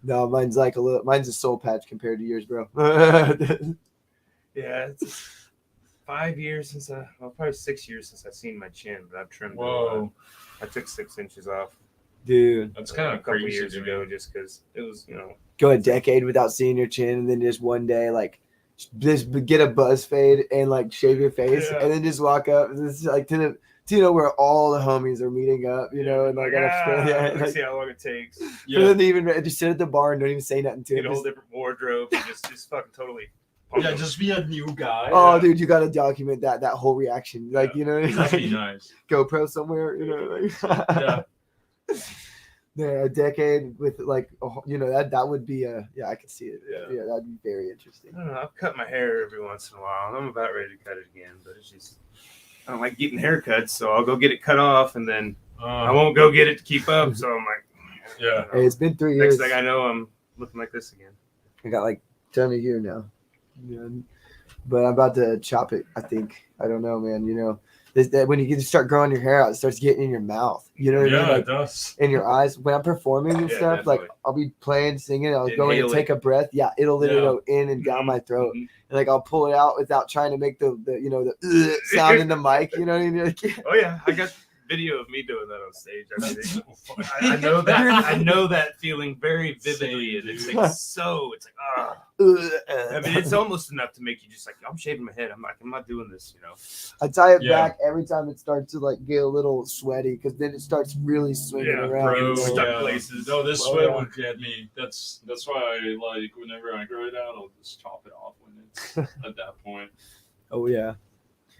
No, mine's like mine's a soul patch compared to yours, bro. Yeah, it's 5 years since probably 6 years since I've seen my chin, but I've trimmed it. Whoa. I took 6 inches off Dude, That's kind a of couple crazy years to me. ago, just because it was go a decade without seeing your chin, and then just one day, like, just get a buzz fade and like shave your face, Yeah. and then just walk up. This is like to where all the homies are meeting up, and like, let's see how long it takes. For them to even just sit at the bar and don't even say nothing to Get him. a whole different wardrobe and just fucking totally. Yeah, just be a new guy. Oh, dude, you got to document that whole reaction, like That'd be nice. GoPro somewhere, like. Yeah. Yeah, a decade with like that would be I could see it. Yeah. That'd be very interesting. I don't know. I'll cut my hair every once in a while. I'm about ready to cut it again, but it's just I don't like getting haircuts, so I'll go get it cut off, and then I won't go get it to keep up. So I'm like, Yeah. Hey, it's been 3 years. Next thing I know, I'm looking like this again. I got like 10 a year now. But I'm about to chop it, I think. I don't know, man. When you get to start growing your hair out, it starts getting in your mouth. You know what I mean? Yeah, Like, it does. in your eyes. When I'm performing and Yeah, stuff, like definitely. I'll be playing, singing, I'll go in and Inhale take a breath. Yeah, it'll literally Yeah. go in and down my throat. Mhm. And like I'll pull it out without trying to make the sound in the mic. You know what I mean? Like, Oh yeah, I got video of me doing that on stage. I know that. I know that feeling very vividly, and it's like so. It's like I mean, it's almost enough to make you just like, I'm shaving my head. I'm not doing this. I tie it Yeah. back every time it starts to like get a little sweaty because then it starts really swinging Yeah, around. Bro, Stuck yeah. places. No, this Oh, sweat yeah. would get me. That's why I like whenever I grow it out, I'll just chop it off when it's at that point. Oh yeah,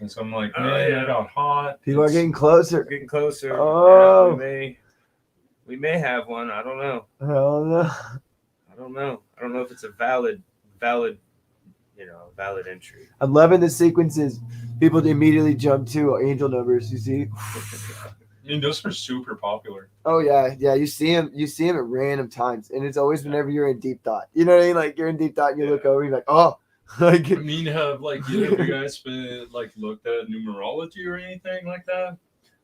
And so I'm like, Oh, man, yeah. I got hot. people are It's- getting closer. Getting closer. Oh. Yeah, we may have one. I don't know. Oh no. I don't know if it's a valid entry. I'm loving the sequences. People immediately jump to angel numbers. You see? I mean, those are super popular. Oh yeah. You see him at random times, and it's always whenever you're in deep thought. You know what I mean? Like you're in deep thought, and you look over, and you're like, oh, like I mean, have you guys been looked at numerology or anything like that?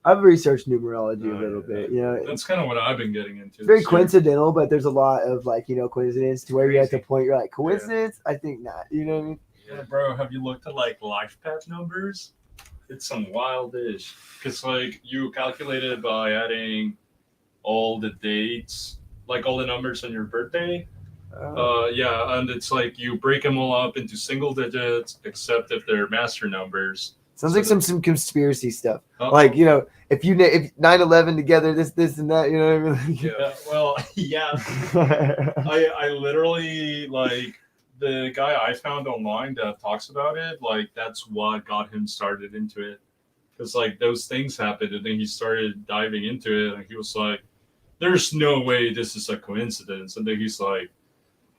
I've researched numerology a Oh, little yeah. bit. That's kind of what I've been getting into. It's very this year. coincidental, but there's a lot of coincidence to where you're at the Crazy. point you're like, coincidence? I think not. You know what I mean? Yeah, bro, have you looked at life path numbers? It's some wildish. Because you calculate it by adding all the dates, all the numbers on your birthday. Yeah, and it's you break them all up into single digits, except if they're master numbers. sounds like some conspiracy stuff. Uh-oh. If 9/11 together, this and that, you know what I mean? Yeah, well, yeah. I literally the guy I found online that talks about it, that's what got him started into it. Because those things happened, and then he started diving into it, and he was like, "There's no way this is a coincidence." And then he's like,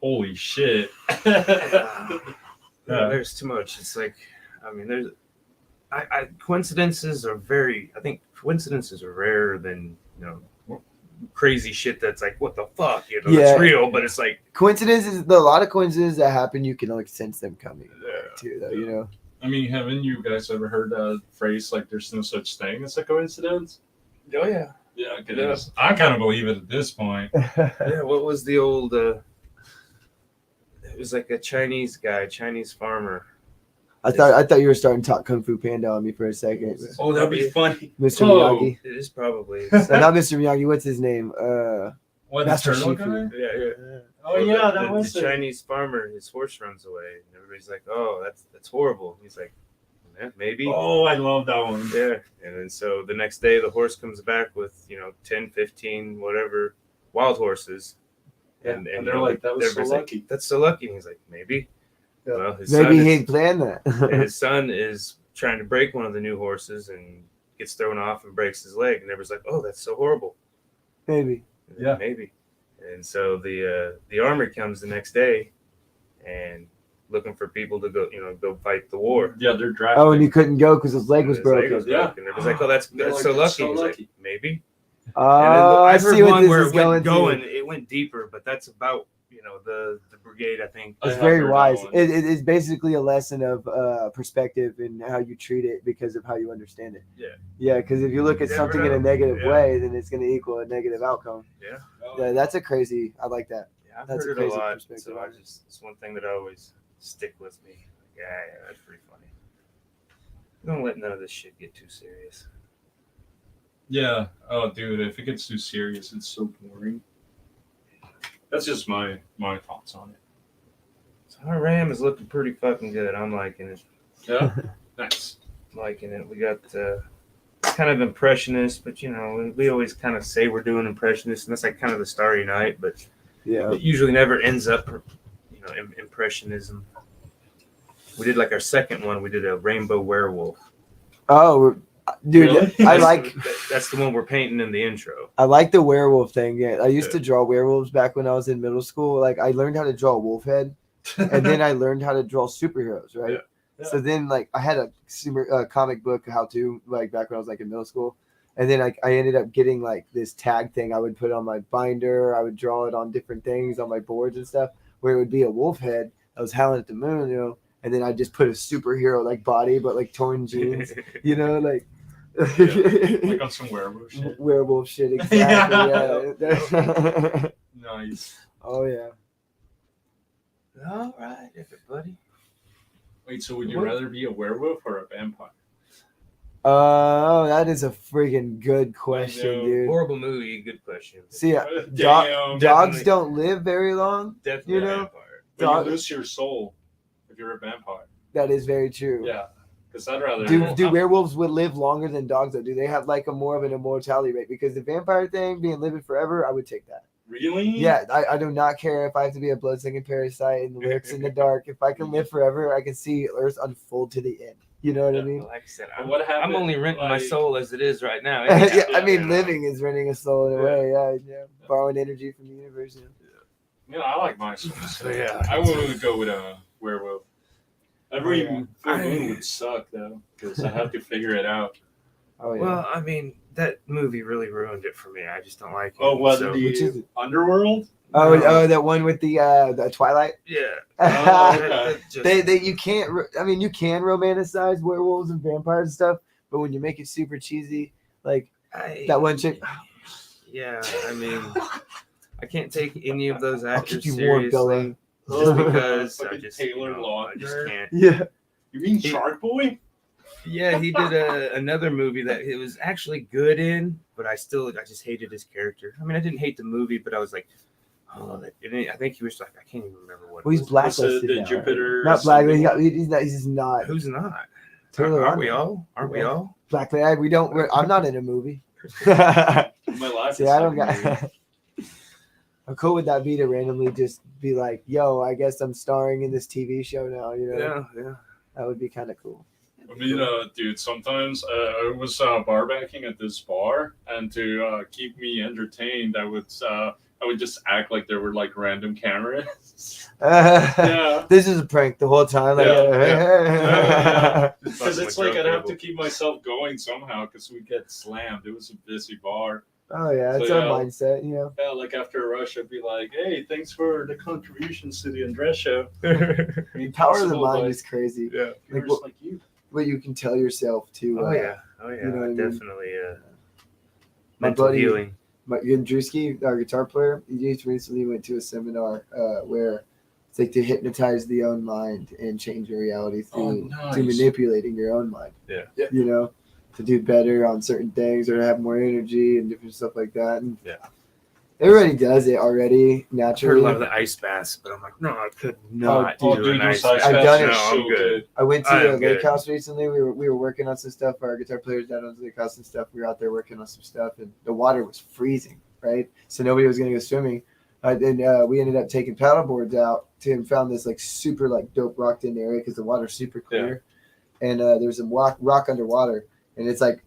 "Holy shit!" Yeah, Yeah. there's too much. It's there's. Coincidences are I think coincidences are rarer than crazy shit that's what the fuck, Yeah. it's real, but it's Coincidences, a lot of coincidences that happen, you can sense them coming too, though, I mean, haven't you guys ever heard that phrase "there's no such thing as a coincidence"? oh yeah, Yeah, because I kind of believe it at this point. yeah. What was the old? It was a Chinese farmer. I thought you were starting to talk Kung Fu Panda on me for a second. Oh, that'd be funny. Mr. Whoa. Miyagi. It is probably. No, not Mr. Miyagi. What's his name? What, the Master turtle Shifu. guy? Yeah. Oh yeah, that the was it. Chinese farmer. His horse runs away, and everybody's like, "Oh, that's horrible." He's like, "Yeah, maybe." Oh, I love that one. Yeah, and then so the next day the horse comes back with 10, 15, whatever wild horses, and they're like, "That was so everybody's like, lucky." That's so lucky. And he's like, maybe. Yeah. Well, his Maybe son he is- ain't planned that. his son is trying to break one of the new horses and gets thrown off and breaks his leg, and everybody's like, "Oh, that's so horrible." Maybe. And Yeah. maybe. And so the armor comes the next day, and looking for people to go fight the war. Yeah, they're drafting. Oh, and he couldn't go because his leg was His leg broken. was broken. It was like, oh, that's They're like, so that's lucky. so He's lucky. like, maybe. Oh, I I heard see what one this where is it went going to. it went deeper, but that's about the brigade, I think. I It's have very heard that wise. one. It's basically a lesson of perspective and how you treat it because of how you understand it. Yeah. Yeah, because if you look at You never something in a know. negative Yeah. way, then it's going to equal a negative outcome. Yeah. Yeah, that's a crazy. I like that. Yeah, I've That's a heard it a crazy lot. perspective So on it. it's one thing that always stick with me. Yeah, that's pretty funny. Don't let none of this shit get too serious. Yeah. Oh, dude, if it gets too serious, it's so boring. That's just my thoughts on it. So our Ram is looking pretty fucking good. I'm liking it. Yeah. Nice. Liking it. We got kind of impressionist, but we always kind of say we're doing impressionist, and that's like kind of the Starry Night, but Yeah. it usually never ends up, impressionism. We did like our second one. We did a rainbow werewolf. Oh, dude, Really? That's the one we're painting in the intro. I like the werewolf thing. Yeah, I used to draw werewolves back when I was in middle school. Like I learned how to draw a wolf head, and then I learned how to draw superheroes. Right. Yeah. Yeah. So then, like, I had a comic book how to like back when I was like in middle school, and then I ended up getting like this tag thing I would put on my binder. I would draw it on different things on my boards and stuff, where it would be a wolf head that was howling at the moon, and then I just put a superhero like body, but like torn jeans, like. Like on some werewolf shit. Werewolf shit, exactly. Yeah. Nice. Oh yeah. All right, everybody. Wait, so would you rather be a werewolf or a vampire? Oh, that is a freaking good question, know. dude. Horrible movie. Good question. See, Damn. dogs Definitely. don't live very long. Definitely You a know? vampire. But Dog- you lose your soul if you're a vampire. That is very true. Yeah. Because I'd rather. Do werewolves would live longer than dogs though? Do they have like a more of an immortality rate? Because the vampire thing, being living forever, I would take that. Really? Yeah, I do not care if I have to be a blood-sucking parasite and lurks in the dark. If I can live forever, I can see Earth unfold to the end. You know what I mean? Like I said, But what I'm happened, only renting my like- soul as it is right now. Yeah, I Yeah, mean, yeah. living is renting a soul in a way. Yeah. Borrowing energy from the universe. Yeah. I like my soul. So, yeah. I would go with a werewolf. Every Oh, yeah. full moon would suck though, because I have to figure it out. Oh yeah. Well, I mean, that movie really ruined it for me. I just don't like it. Oh, what So, Which is the it? Underworld? Oh, that one with the Twilight. yeah. Oh, okay. That just- They you can't. I mean, you can romanticize werewolves and vampires and stuff, but when you make it super cheesy, like that one chick. Yeah, I mean, I can't take any of those I'll actors keep you warm, seriously. Bella. Just because I Fucking just, Taylor I just Lautner. can't. Yeah. You mean Shark Boy? Yeah, he did another movie that it was actually good in, but I just hated his character. I mean, I didn't hate the movie, but I was like, oh, I think he was like, I can't even remember what. Well, he's it was. blacklisted the now. Jupiter. Not black. something? He's not. He's just not. Who's not? Taylor Aren't we Lautner. all? Aren't we Yeah. all? Black. We don't. I'm not in a movie. My life See, is I don't like a movie. got. How cool would that be to randomly just be like, "Yo, I guess I'm starring in this TV show now." Yeah. That would be kind of cool. I mean, dude, sometimes I was barbacking at this bar, and to keep me entertained, I would just act like there were like random cameras. Yeah. This is a prank the whole time. Like, Yeah. Because Fucking it's with like drunk I'd have people. to keep myself going somehow because we get slammed. It was a busy bar. Oh yeah, it's So, our yeah. mindset. Yeah, like after a rush, I'd be like, "Hey, thanks for the contributions to the Andres show." The power of the mind is crazy. Yeah. Viewers what- like you. What you can tell yourself to. Oh yeah. You know what I mean? Definitely. My Mental buddy- healing. My Drewski, our guitar player, he just recently went to a seminar where it's like to hypnotize the own mind and change your reality through nice. manipulating your own mind. Yeah. You to do better on certain things or to have more energy and different stuff like that. And Yeah. everybody does it already I've heard naturally. a lot of the ice baths, but I'm like, no, I could not Oh, do dude, an ice those ice bath. I've done it. No, so I'm good. I went I to am a lake good. house recently. We were working on some stuff. Our guitar player's down on the lake house and stuff. We were out there working on some stuff, and the water was freezing, right? So nobody was going to go swimming. And we ended up taking paddle boards out and found this like super like dope rocked in area because the water's super clear, and there's a rock underwater, and it's like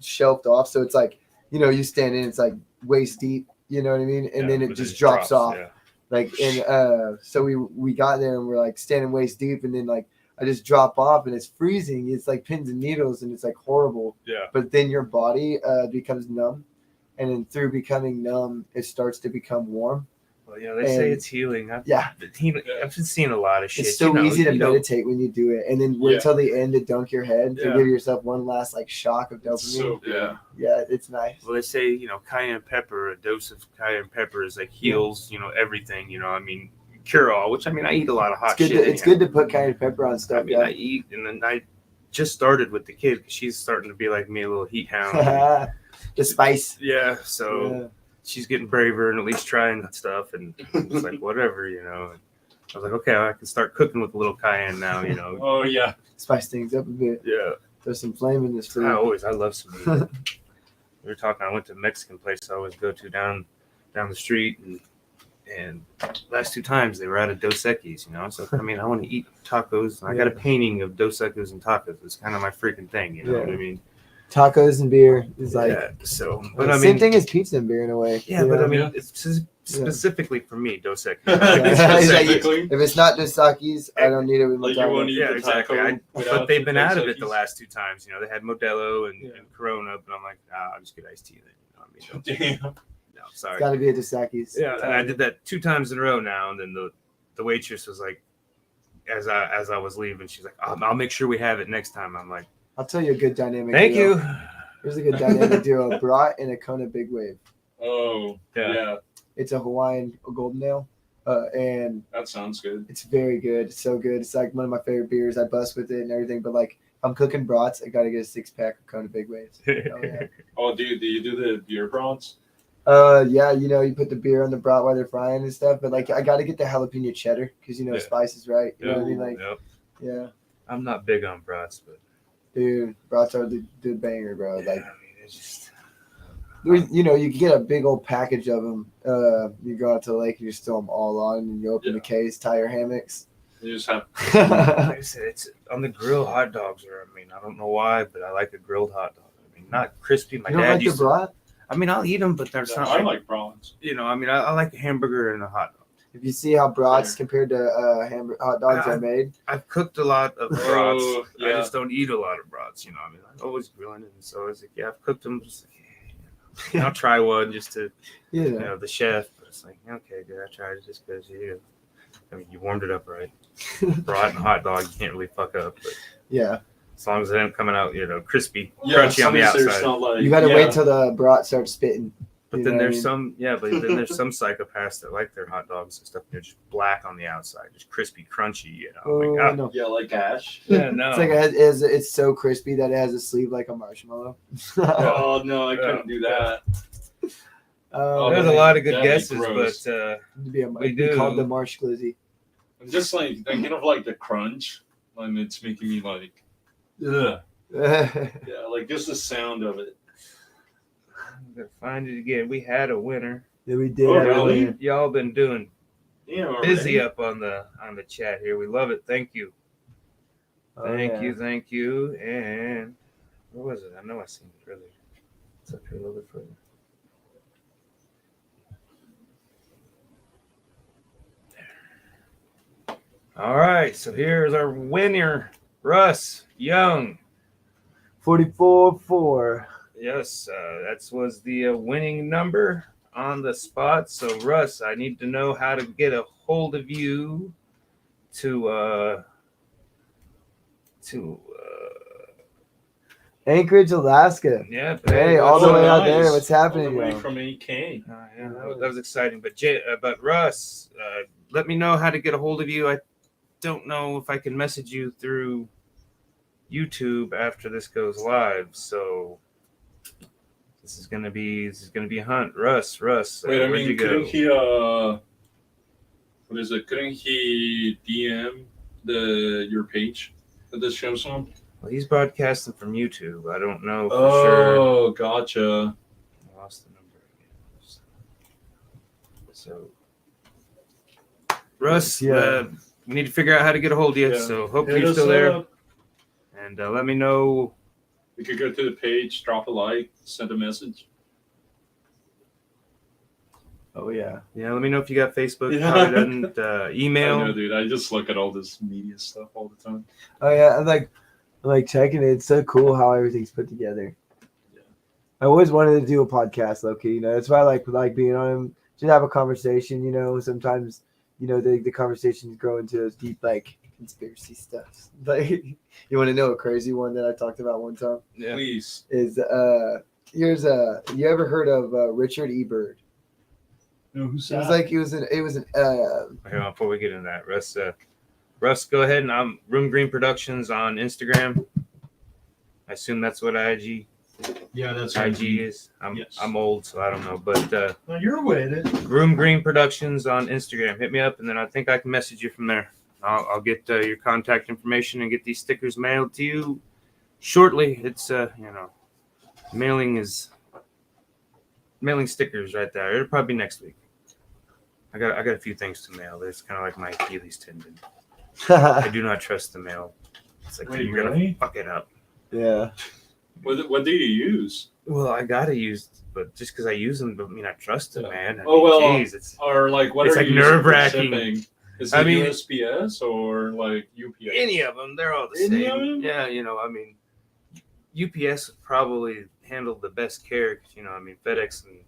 shelved off, so it's like you stand in, it's like waist deep. You know what I mean? And then it just drops off. Yeah. Like, and so we got there and we're like standing waist deep, and then like I just drop off and it's freezing. It's like pins and needles, and it's like horrible. Yeah. But then your body becomes numb, and then through becoming numb, it starts to become warm. Well, they say it's healing. I've been seeing a lot of shit. It's so easy to meditate when you do it, and then wait till the end to dunk your head to give yourself one last like shock of dopamine. So good. Yeah, it's nice. Well, they say cayenne pepper, a dose of cayenne pepper is like heals everything. I mean, cure all. Which I mean, I eat a lot of hot shit. It's good to put cayenne pepper on stuff. I mean, I eat, and then I just started with the kid because she's starting to be like me, a little heat hound. The spice. Yeah, so she's getting braver and at least trying that stuff, and it's like whatever, And I was like, okay, I can start cooking with a little cayenne now, Oh yeah, spice things up a bit. Yeah, there's some flame in this food. I love some meat. We were talking. I went to a Mexican place I always go to down the street, and last 2 times they were out of Dos Equis, So I mean, I want to eat tacos, and I got a painting of Dos Equis and tacos. It's kind of my freaking thing, you know what I mean? Tacos and beer is like but I mean, same thing as pizza and beer in a way. Yeah, but I mean, it's specifically for me, Dos Equis. If it's not Dos Equis, I don't need it with my taco. Yeah, exactly. But they've been out of it the last 2 times. They had Modelo and Corona, but I'm like, I'll just get iced tea then. Damn. No, sorry. It's got to be a Dos Equis. Yeah, and I did that 2 times in a row now, and then the waitress was like, as I was leaving, she's like, I'll make sure we have it next time. I'm like, I'll tell you a good dynamic. Thank you. Here's a good dynamic duo: Brat and a Kona Big Wave. Oh yeah. It's a Hawaiian golden ale, and that sounds good. It's very good. It's so good. It's like one of my favorite beers. I bust with it and everything. But like, if I'm cooking brats, I gotta get a 6-pack of Kona Big Waves. Oh, do you do the beer brats? Yeah, you put the beer on the brat while they're frying and stuff. But like, I gotta get the jalapeno cheddar because spice is right. You know what I mean? Like, yeah. I'm not big on brats, but. Dude, brats are the banger, bro. Yeah, like, I mean, it's just. You can get a big old package of them. You go out to the lake and you still them all on, and you open the case, tie your hammocks. You just have. Like I said, it's on the grill. Hot dogs are. I mean, I don't know why, but I like a grilled hot dog. I mean, not crispy. My dad used to. Brat? I mean, I'll eat them, but there's not. I like prawns. I mean, I like a hamburger and a hot dog. If you see how brats compared to hot dogs are made, I've cooked a lot of brats. I just don't eat a lot of brats. I mean, I'm always grilling it, and so I was like, I've cooked them. Just like, I'll try one just to, the chef. But it's like, okay, good. I tried it just because I mean, you warmed it up right. Brat and hot dog, you can't really fuck up. But as long as it ain't coming out, crispy, crunchy on the outside. You got to wait till the brat starts spitting. But then there's some psychopaths that like their hot dogs and stuff. They're just black on the outside, just crispy, crunchy. No. Yeah, like ash. Yeah, no. It's like it's so crispy that it has a sleeve like a marshmallow. Oh no, I couldn't do that. There's a lot of good guesses, but we do called the marsh glizzy. I'm just like thinking of like the crunch, and it's making me like, ugh. Yeah, like just the sound of it. I'm gonna find it again. We had a winner. Yeah, we did. Oh, really? Y'all been doing busy right. up on the chat here. We love it. Thank you. Thank you. And where was it? I know I seen it earlier. It's up here a little bit further. There. All right. So here's our winner, Russ Young. 44-4. Yes, that was the winning number on the spot. So, Russ, I need to know how to get a hold of you to Anchorage, Alaska. Yeah. Hey, all the way out there. What's happening? All the way from AK. Yeah, that was exciting. But Russ, let me know how to get a hold of you. I don't know if I can message you through YouTube after this goes live. So. This is gonna be a hunt. Russ. Wait, I mean, couldn't he? What is it? Couldn't he DM your page that this shows on? Well, he's broadcasting from YouTube. I don't know for sure. Oh, gotcha. I lost the number again. So, Russ, we need to figure out how to get a hold of you. Yeah. So, hopefully you're still there. And let me know. You could go to the page, drop a like, send a message. Oh yeah. Yeah, let me know if you got Facebook. Yeah. Probably doesn't. I Email. know, dude. I just look at all this media stuff all the time. Oh yeah, I'm like checking it. It's so cool how everything's put together. Yeah. I always wanted to do a podcast, low key. That's why I like being on them. Just have a conversation. Sometimes the conversations grow into those deep like conspiracy stuff. Like you want to know a crazy one that I talked about one time Yeah. Please. is you ever heard of Richard E. Byrd? No, who's It was that? like it was an Hang on, before we get into that, Russ, go ahead and I'm Room Green Productions on Instagram. I assume that's what IG Yeah, that's IG is. Yes. I'm old, so I don't know, but No, you're with it. Room Green Productions on Instagram. Hit me up, and then I think I can message you from there. I'll get your contact information and get these stickers mailed to you shortly. It's mailing stickers right there. It'll probably be next week. I got a few things to mail. It's kind of like my Achilles tendon. I do not trust the mail. It's like Wait, you're really? gonna fuck it up. yeah. What do you use? Well, I gotta use, but just because I use them, don't mean I trust them, man. I Oh, mean, well, geez, it's Or like what It's are like you using for nerve-wracking. shipping? Is it I mean- USPS or like UPS? any of them. They're all the Any same. of them? Yeah, I mean, UPS would probably handle the best care. 'Cause, FedEx and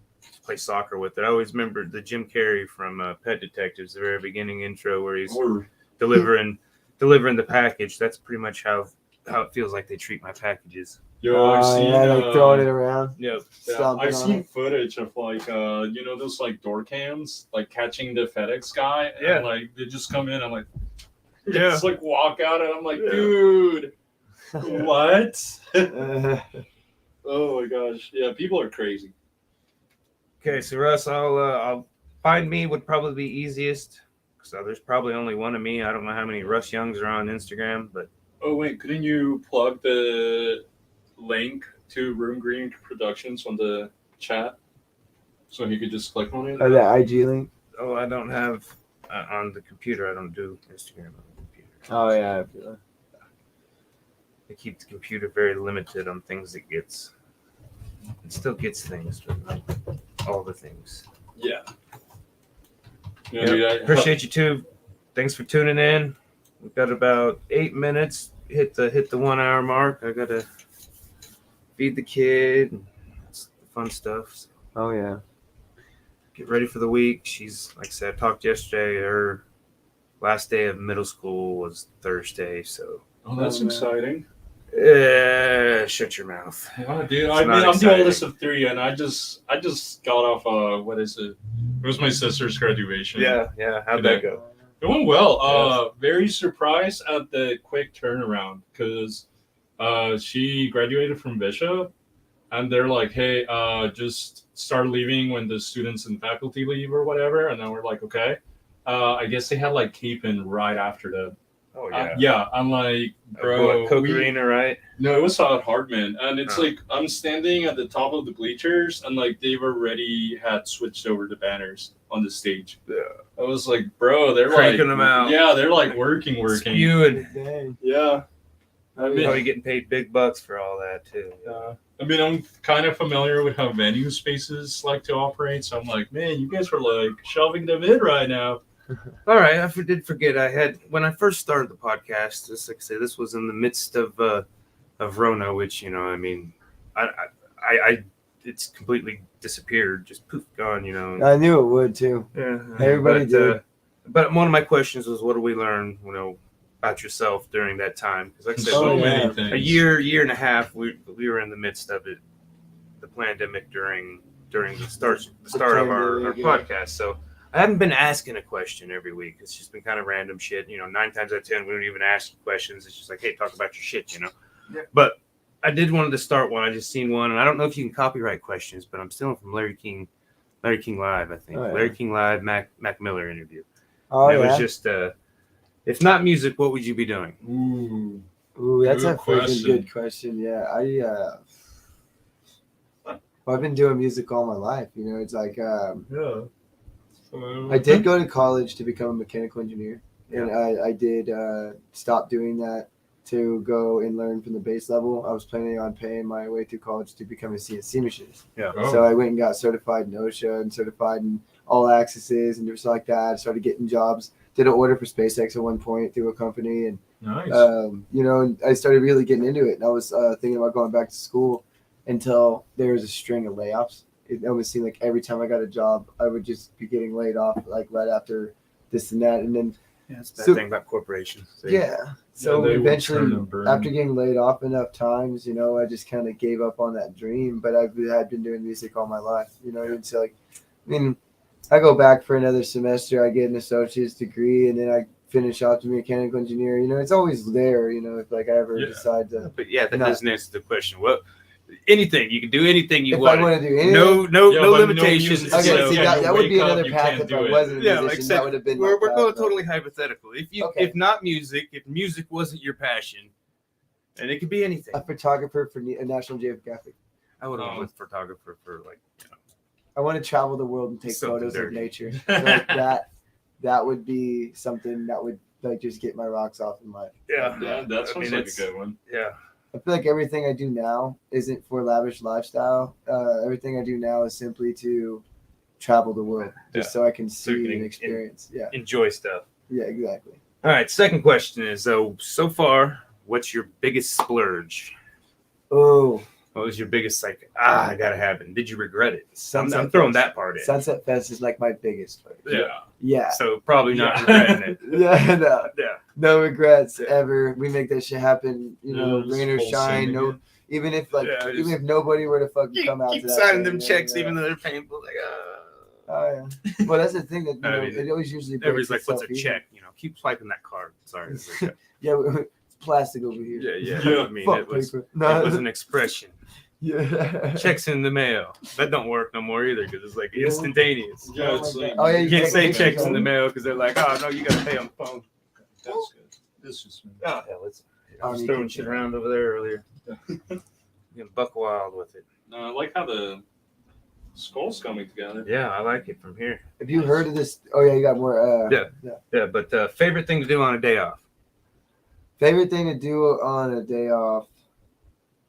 play soccer with it. I always remember the Jim Carrey from Pet Detectives, the very beginning intro where he's Or delivering the package. That's pretty much how it feels like they treat my packages. yo, I've seen like throwing it around. Yep. yeah, stomping I've on seen it. footage of like those like door cams like catching the FedEx guy Yeah. and like they just come in and like Yeah. just like walk out and I'm like, Yeah. dude, what? Uh, Oh my gosh, yeah, people are crazy. Okay, so Russ, I'll find me would probably be easiest. So there's probably only one of me. I don't know how many Russ Youngs are on Instagram, but Oh wait, couldn't you plug the link to Room Green Productions on the chat so he could just click on it? that IG link. I don't have on the computer. I don't do Instagram on the computer. Oh yeah. I feel it. I keep the computer very limited on things it gets. It still gets things, but not all the things. Yeah. Yeah, Yep. dude, I Appreciate you too. Thanks for tuning in. We've got about 8 minutes. Hit the 1 hour mark. I gotta feed the kid. And that's the fun stuff. So Oh yeah. get ready for the week. She's like I said, I talked yesterday. Her last day of middle school was Thursday. So Oh, that's Oh, man. exciting. shut your mouth. Yeah, dude. It's I mean, not I'm the exciting. oldest of three, and I just got off. What is it? It was my sister's graduation. Yeah. How'd that go? It went well. Very surprised at the quick turnaround because she graduated from Bishop, and they're like, "Hey, just start leaving when the students and faculty leave or whatever." And then we're like, "Okay." I guess they had like Capon right after that. Oh Yeah, I'm like, bro. Coke we- Arena, right? No, it was at Hardman, and it's Oh. like I'm standing at the top of the bleachers, and like they've already had switched over the banners on the stage. Yeah. I was like, bro, they're Cranking like, them out. yeah, they're like working. Spewing. Dang. Yeah, I mean, Probably getting paid big bucks for all that too. I'm kind of familiar with how venue spaces like to operate, so I'm like, man, you guys are like shoving them in right now. All right, I did forget. I had when I first started the podcast. Just like I say, this was in the midst of Rona, which I mean, I it's completely disappeared, just poof, gone. I knew it would too. Yeah, Everybody but, did. But one of my questions was, what do we learn? About yourself during that time? Because like I said, So Oh, yeah. many things. a year and a half, we were in the midst of it, the pandemic during the start of our pandemic, yeah. podcast. So I haven't been asking a question every week. It's just been kind of random shit. 9 times out of 10, we don't even ask you questions. It's just like, hey, talk about your shit. Yeah. But I did wanted to start one. I just seen one, and I don't know if you can copyright questions, but I'm stealing from Larry King Live, I think. Oh, yeah. Larry King Live, Mac Miller interview. Oh And it yeah. was just, if not music, what would you be doing? Ooh. Ooh, that's Good a freaking question. good question. Yeah, I've been doing music all my life. It's like Yeah. I did go to college to become a mechanical engineer, and Yeah. I did stop doing that to go and learn from the base level. I was planning on paying my way through college to become a CNC machinist. Yeah. Oh. So I went and got certified in OSHA and certified in all accesses and just like that. Started getting jobs. Did an order for SpaceX at one point through a company, and Nice. and I started really getting into it. And I was thinking about going back to school until there was a string of layoffs. It almost seemed like every time I got a job, I would just be getting laid off, like right after this and that, and then. Yeah, that's the bad thing about corporations. So they will turn eventually, and burn. after getting laid off enough times, I just kind of gave up on that dream. But I had been doing music all my life, and so I go back for another semester, I get an associate's degree, and then I finish off to be a mechanical engineer. It's always there, if like I ever decide to. But yeah, that doesn't answer the question. Well, anything you can do, anything you if want. I want to do anything, no limitations. music. Okay, So see, when that you would be wake up, another you path can't if do I it. wasn't a Yeah, musician. like I said, that would have been. We're my path, going but- totally hypothetical. If not music, if music wasn't your passion, and it could be anything. A photographer for a National Geographic. I would have went with photographer for like. I want to travel the world and take Something photos dirty. of nature. So like that would be something that would like just get my rocks off in life. Yeah, that sounds like a it's- good one. Yeah. I feel like everything I do now isn't for lavish lifestyle. Everything I do now is simply to travel the world, just so I can So you see can and experience. Yeah, Enjoy stuff. yeah, exactly. All right. Second question is so far, what's your biggest splurge? Oh, What was your biggest I gotta have it? And did you regret it? I'm throwing Fest. that part in. Sunset Fest is like my biggest. Yeah. Yeah. So probably not Yeah. regretting it. Yeah, no, Yeah. no regrets Yeah. ever. We make that shit happen. Just Rain or full shine. send No, again. even if just- if nobody were to fucking come out Keep to that signing thing, them checks, yeah. even though they're painful. Like, Oh yeah. Well, that's the thing that I mean, it always usually. everybody's like, breaks "What's a itself check?" Keep swiping that card. Sorry. It's like, Yeah, it's plastic over here. yeah. Yeah. I mean, Fuck it was paper. No. it was an expression. Yeah. Checks in the mail. That don't work no more either because it's like instantaneous. Yeah, Oh it's my like God. Oh, yeah, You can't take say pictures checks of in the it. mail because they're like, "Oh no, you gotta pay on the phone." That's good. This just Oh, yeah, I was you throwing can shit do around over there earlier. Getting buck wild with it. No, I like how the skull's coming together. Yeah, I like it from here. Have you heard of this? Oh yeah, you got more. Yeah, but favorite thing to do on a day off? Favorite thing to do on a day off?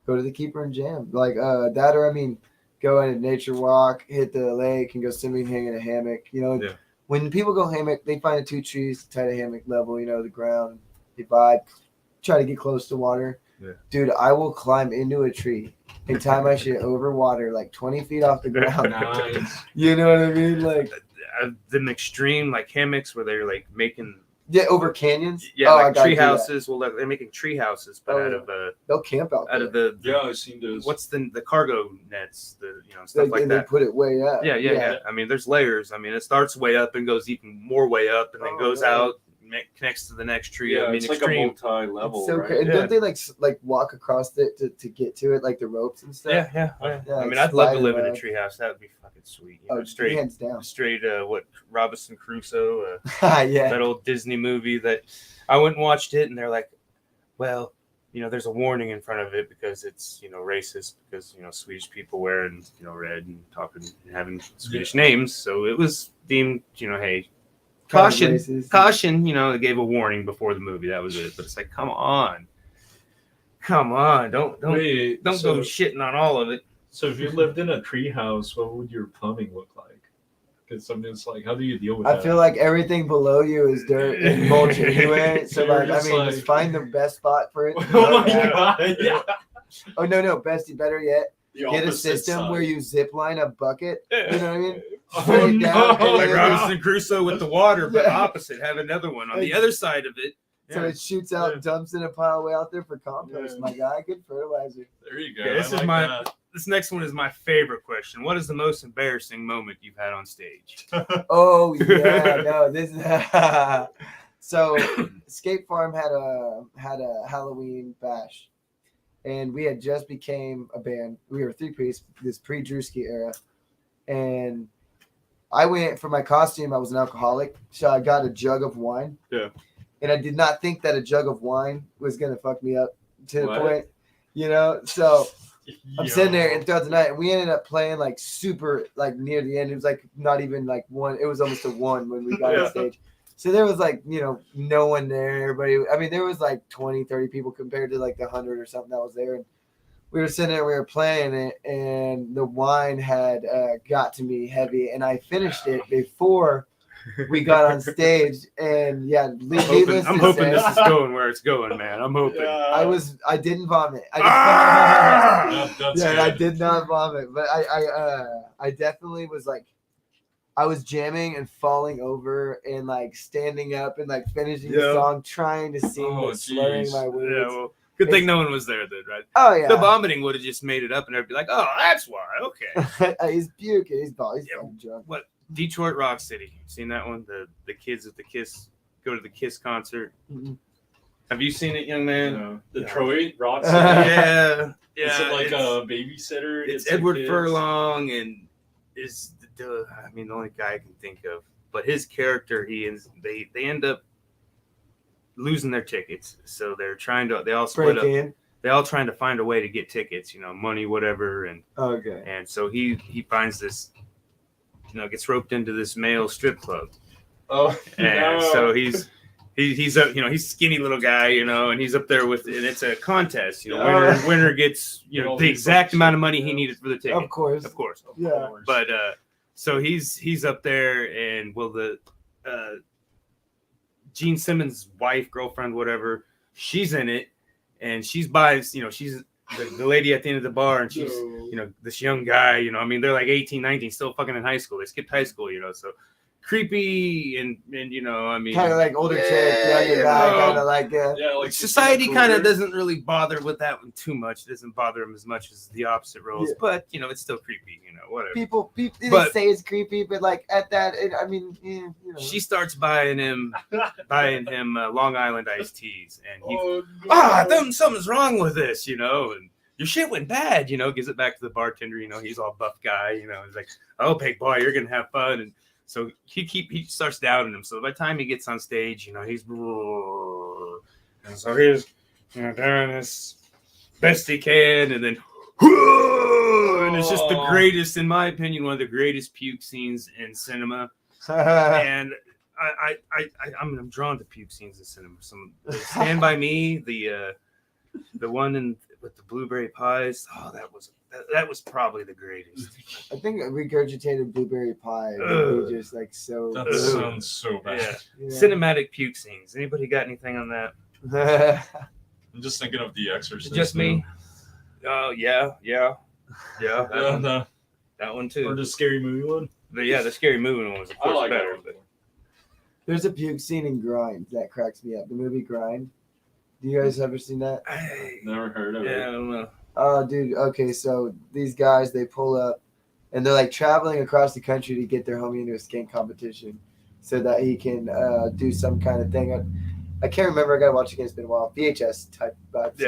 Go to the keeper and jam. Like that, or go on a nature walk, hit the lake, and go swimming, hang in a hammock. Yeah. When people go hammock, they find the two trees to tie the hammock level. The ground. They vibe, try to get close to water. Yeah. Dude, I will climb into a tree and tie my shit over water, like 20 feet off the ground. Nice. You know what I mean? Like, Them extreme like hammocks where they're like making over canyons. yeah I like gotta tree do that. houses. Well, they're making tree houses, but Oh, out yeah. of They'll camp out out there. of the Yeah, I've seen those. what's the cargo nets, stuff like and that. they put it way up. Yeah. I mean, there's layers. I mean, it starts way up and goes even more way up, and then Oh, goes yeah. out, connects to the next tree. Yeah, I mean, it's like extreme. a multi-level, It's so right? crazy. And Yeah. don't they like walk across it to get to it, like the ropes and stuff? Yeah. Yeah, I mean, like I'd love to slide live in a around. tree house. That would be fucking sweet. Oh, Straight, hands down. what Robinson Crusoe, Yeah. that old Disney movie that I went and watched it, and they're like, well, there's a warning in front of it because it's racist because Swedish people wearing red and talking and having Swedish names, so it was deemed hey. Caution, they gave a warning before the movie. That was it. But it's like, come on. Don't Wait, go shitting on all of it. So if you lived in a tree house, what would your plumbing look like? Because something's like, how do you deal with I that? feel like everything below you is dirt and mulch anyway. So You're just just find the best spot for it. Oh my god! Yeah. Oh no, better yet, The get a opposite system side. where you zip line a bucket. You know what I mean? Oh Straight down, no! Like Yeah. Robinson Crusoe with the water, but Yeah. opposite. Have another one on the other side of it. So Yeah. it shoots out, dumps in a pile way out there for compost. Yeah. My guy, good fertilizer. There you go. Okay, this I is like my- that. This next one is my favorite question. What is the most embarrassing moment you've had on stage? Oh yeah, no, this is so Escape Farm had a Halloween bash, and we had just became a band. We were 3-piece, this pre-Drewski era, and I went for my costume. I was an alcoholic, so I got a jug of wine. Yeah. And I did not think that a jug of wine was gonna fuck me up to the What? point, So I'm sitting there Yo. and throughout the night, and we ended up playing like super like near the end. It was like not even like one. It was almost a 1 when we got Yeah. on stage. So there was like, no one there. Everybody, I mean, there was like 20, 30 people compared to like the 100 or something that was there. And we were sitting there, we were playing it, and the wine had got to me heavy, and I finished it before we got on stage. And yeah, I'm hoping this is going where it's going, man. I'm hoping. I didn't vomit. That's Yeah, good. I did not vomit, but I definitely was like, I was jamming and falling over and like standing up and like finishing the song, trying to sing but slurring my words. Yeah, well, good thing no one was there then, right? Oh yeah, the vomiting would have just made it up, and I'd be like, "Oh, that's why." Okay. He's puking. He's fucking drunk. What? Detroit Rock City. Seen that one? The kids at the Kiss go to the Kiss concert. Mm-hmm. Have you seen it, young man? No. Detroit Rock City. Yeah. Is it like a babysitter? It's Edward Furlong, and is the only guy I can think of. But his character, they end up losing their tickets, so they're trying to. They all split up. They all trying to find a way to get tickets, money, whatever, and okay. And so he finds this, gets roped into this male strip club. Oh, and so he's a he's a skinny little guy, and he's up there and it's a contest. Winner gets the exact amount of money he needed for the ticket. Of course. Yeah. But so he's up there, and the Gene Simmons' wife, girlfriend, whatever, she's in it, and she's by she's the lady at the end of the bar, and she's this young guy. They're like 18, 19, still fucking in high school. They skipped high school, so. Creepy and kind of like older chick, younger guy, kind of like like society kind of doesn't really bother with that one too much. It doesn't bother him as much as the opposite roles, but it's still creepy, whatever. People they say it's creepy, but like at that, she starts buying him Long Island iced teas, and something's wrong with this, and your shit went bad, gives it back to the bartender, he's all buff guy, he's like, oh, big boy, you're gonna have fun. And so he starts doubting him. So by the time he gets on stage, he's and so he's doing this best he can, and then and it's just the greatest, in my opinion, one of the greatest puke scenes in cinema. And I'm drawn to puke scenes in cinema. Some Stand By Me, the one with the blueberry pies. Oh, that was probably the greatest. I think regurgitated blueberry pie would be just like so. That sounds so bad. Yeah. Cinematic puke scenes. Anybody got anything on that? I'm just thinking of The Exorcist. Just me? Oh, yeah. That one too. Or the Scary Movie one? The Scary Movie one was of course better. But there's a puke scene in Grind that cracks me up. The movie Grind. Do you guys ever seen that? Never heard of it. Yeah, I don't know. Oh, dude. Okay, so these guys, they pull up, and they're like traveling across the country to get their homie into a skate competition, so that he can do some kind of thing. I can't remember. I gotta watch it again. It's been a while. VHS type vibes,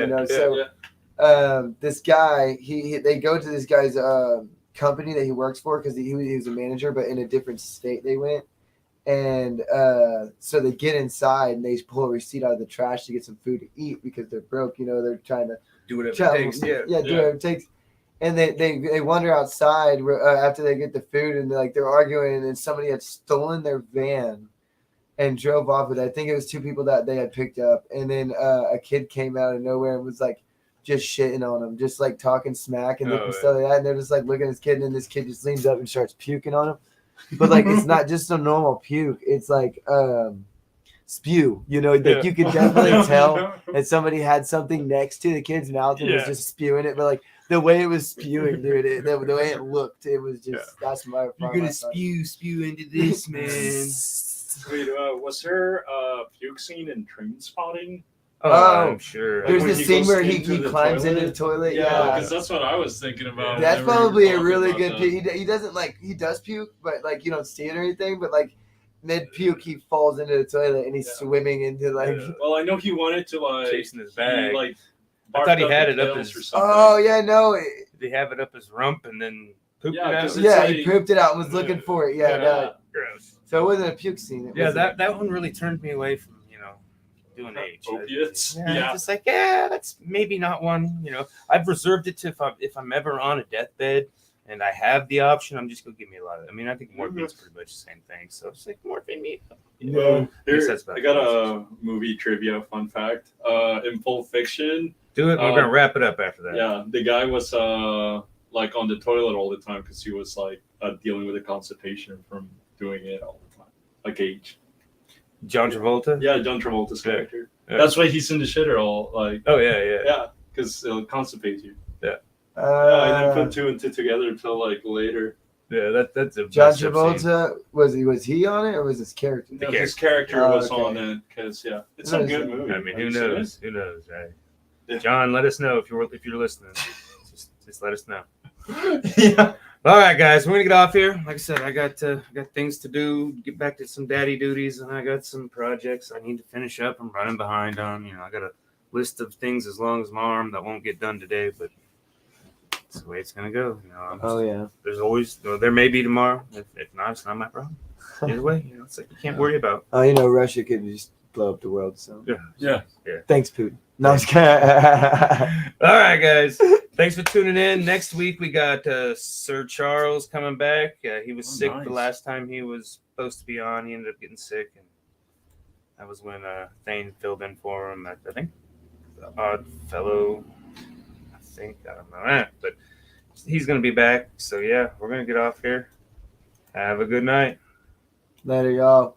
this guy, they go to this guy's company that he works for because he was a manager, but in a different state they went. And so they get inside and they pull a receipt out of the trash to get some food to eat because they're broke. They're trying to do whatever it takes. Do whatever it takes. And they wander outside after they get the food, and they're arguing, and somebody had stolen their van and drove off with it. I think it was two people that they had picked up, and then a kid came out of nowhere and was like just shitting on them, just like talking smack and stuff like that. And they're just like looking at this kid, and then this kid just leans up and starts puking on him. But like it's not just a normal puke; it's like spew. You can definitely tell that somebody had something next to the kid's mouth and was just spewing it. But like the way it was spewing, dude, the way it looked, it was just that's my. You're gonna spew into this, man. Wait, was there a puke scene in Trainspotting? Oh, I'm sure. There's this scene where he climbs into the toilet. Yeah, because that's what I was thinking about. That's probably a really good puke. He doesn't he does puke, but like you don't see it or anything. But like mid puke, he falls into the toilet and he's swimming into like. Yeah. Well, I know he wanted to chasing his bag. I thought he had it up his. Or something. Oh yeah, no. Did he have it up his rump and then pooped it out? Yeah, he pooped it out and was looking for it. Yeah, no. Gross. So it wasn't a puke scene. That one really turned me away from doing age. Opiates. Just like that's maybe not one. I've reserved it to if I'm ever on a deathbed and I have the option, I'm just gonna give me a lot of. I mean, I think morphine's pretty much the same thing. So it's like morphine me. Yeah. Guess that's about I got a movie trivia fun fact. In Pulp Fiction, Do it. We're gonna wrap it up after that. yeah, the guy was like on the toilet all the time because he was like dealing with the constipation from doing it all the time, like age. John Travolta. Yeah, John Travolta's character. Yeah. That's why he's in the shitter all like. Oh yeah. Yeah, because it'll constipate you. Yeah, I didn't put two and two together until like later. Yeah, that's a John messed up scene. Travolta, was he on it or was his character? No, his character was okay. on it because it's a good movie. I mean, who Have you seen knows? Who knows, right? Yeah. John, let us know if you're listening. just let us know. it? Yeah. All right, guys, we're gonna get off here. Like I said, I got things to do. Get back to some daddy duties, and I got some projects I need to finish up. I'm running behind on. I got a list of things as long as my arm that won't get done today, but it's the way it's gonna go. There's always, there may be tomorrow. If not, it's not my problem. Either way, it's like you can't worry about. Russia could just blow up the world. So Yeah. thanks, Putin. No, I'm just kidding. All right, guys. Thanks for tuning in. Next week we got Sir Charles coming back. He was sick the last time he was supposed to be on. He ended up getting sick, and that was when Thane filled in for him. I think the Odd Fellow. I don't know that, but he's gonna be back. So yeah, we're gonna get off here. Have a good night. Later, y'all.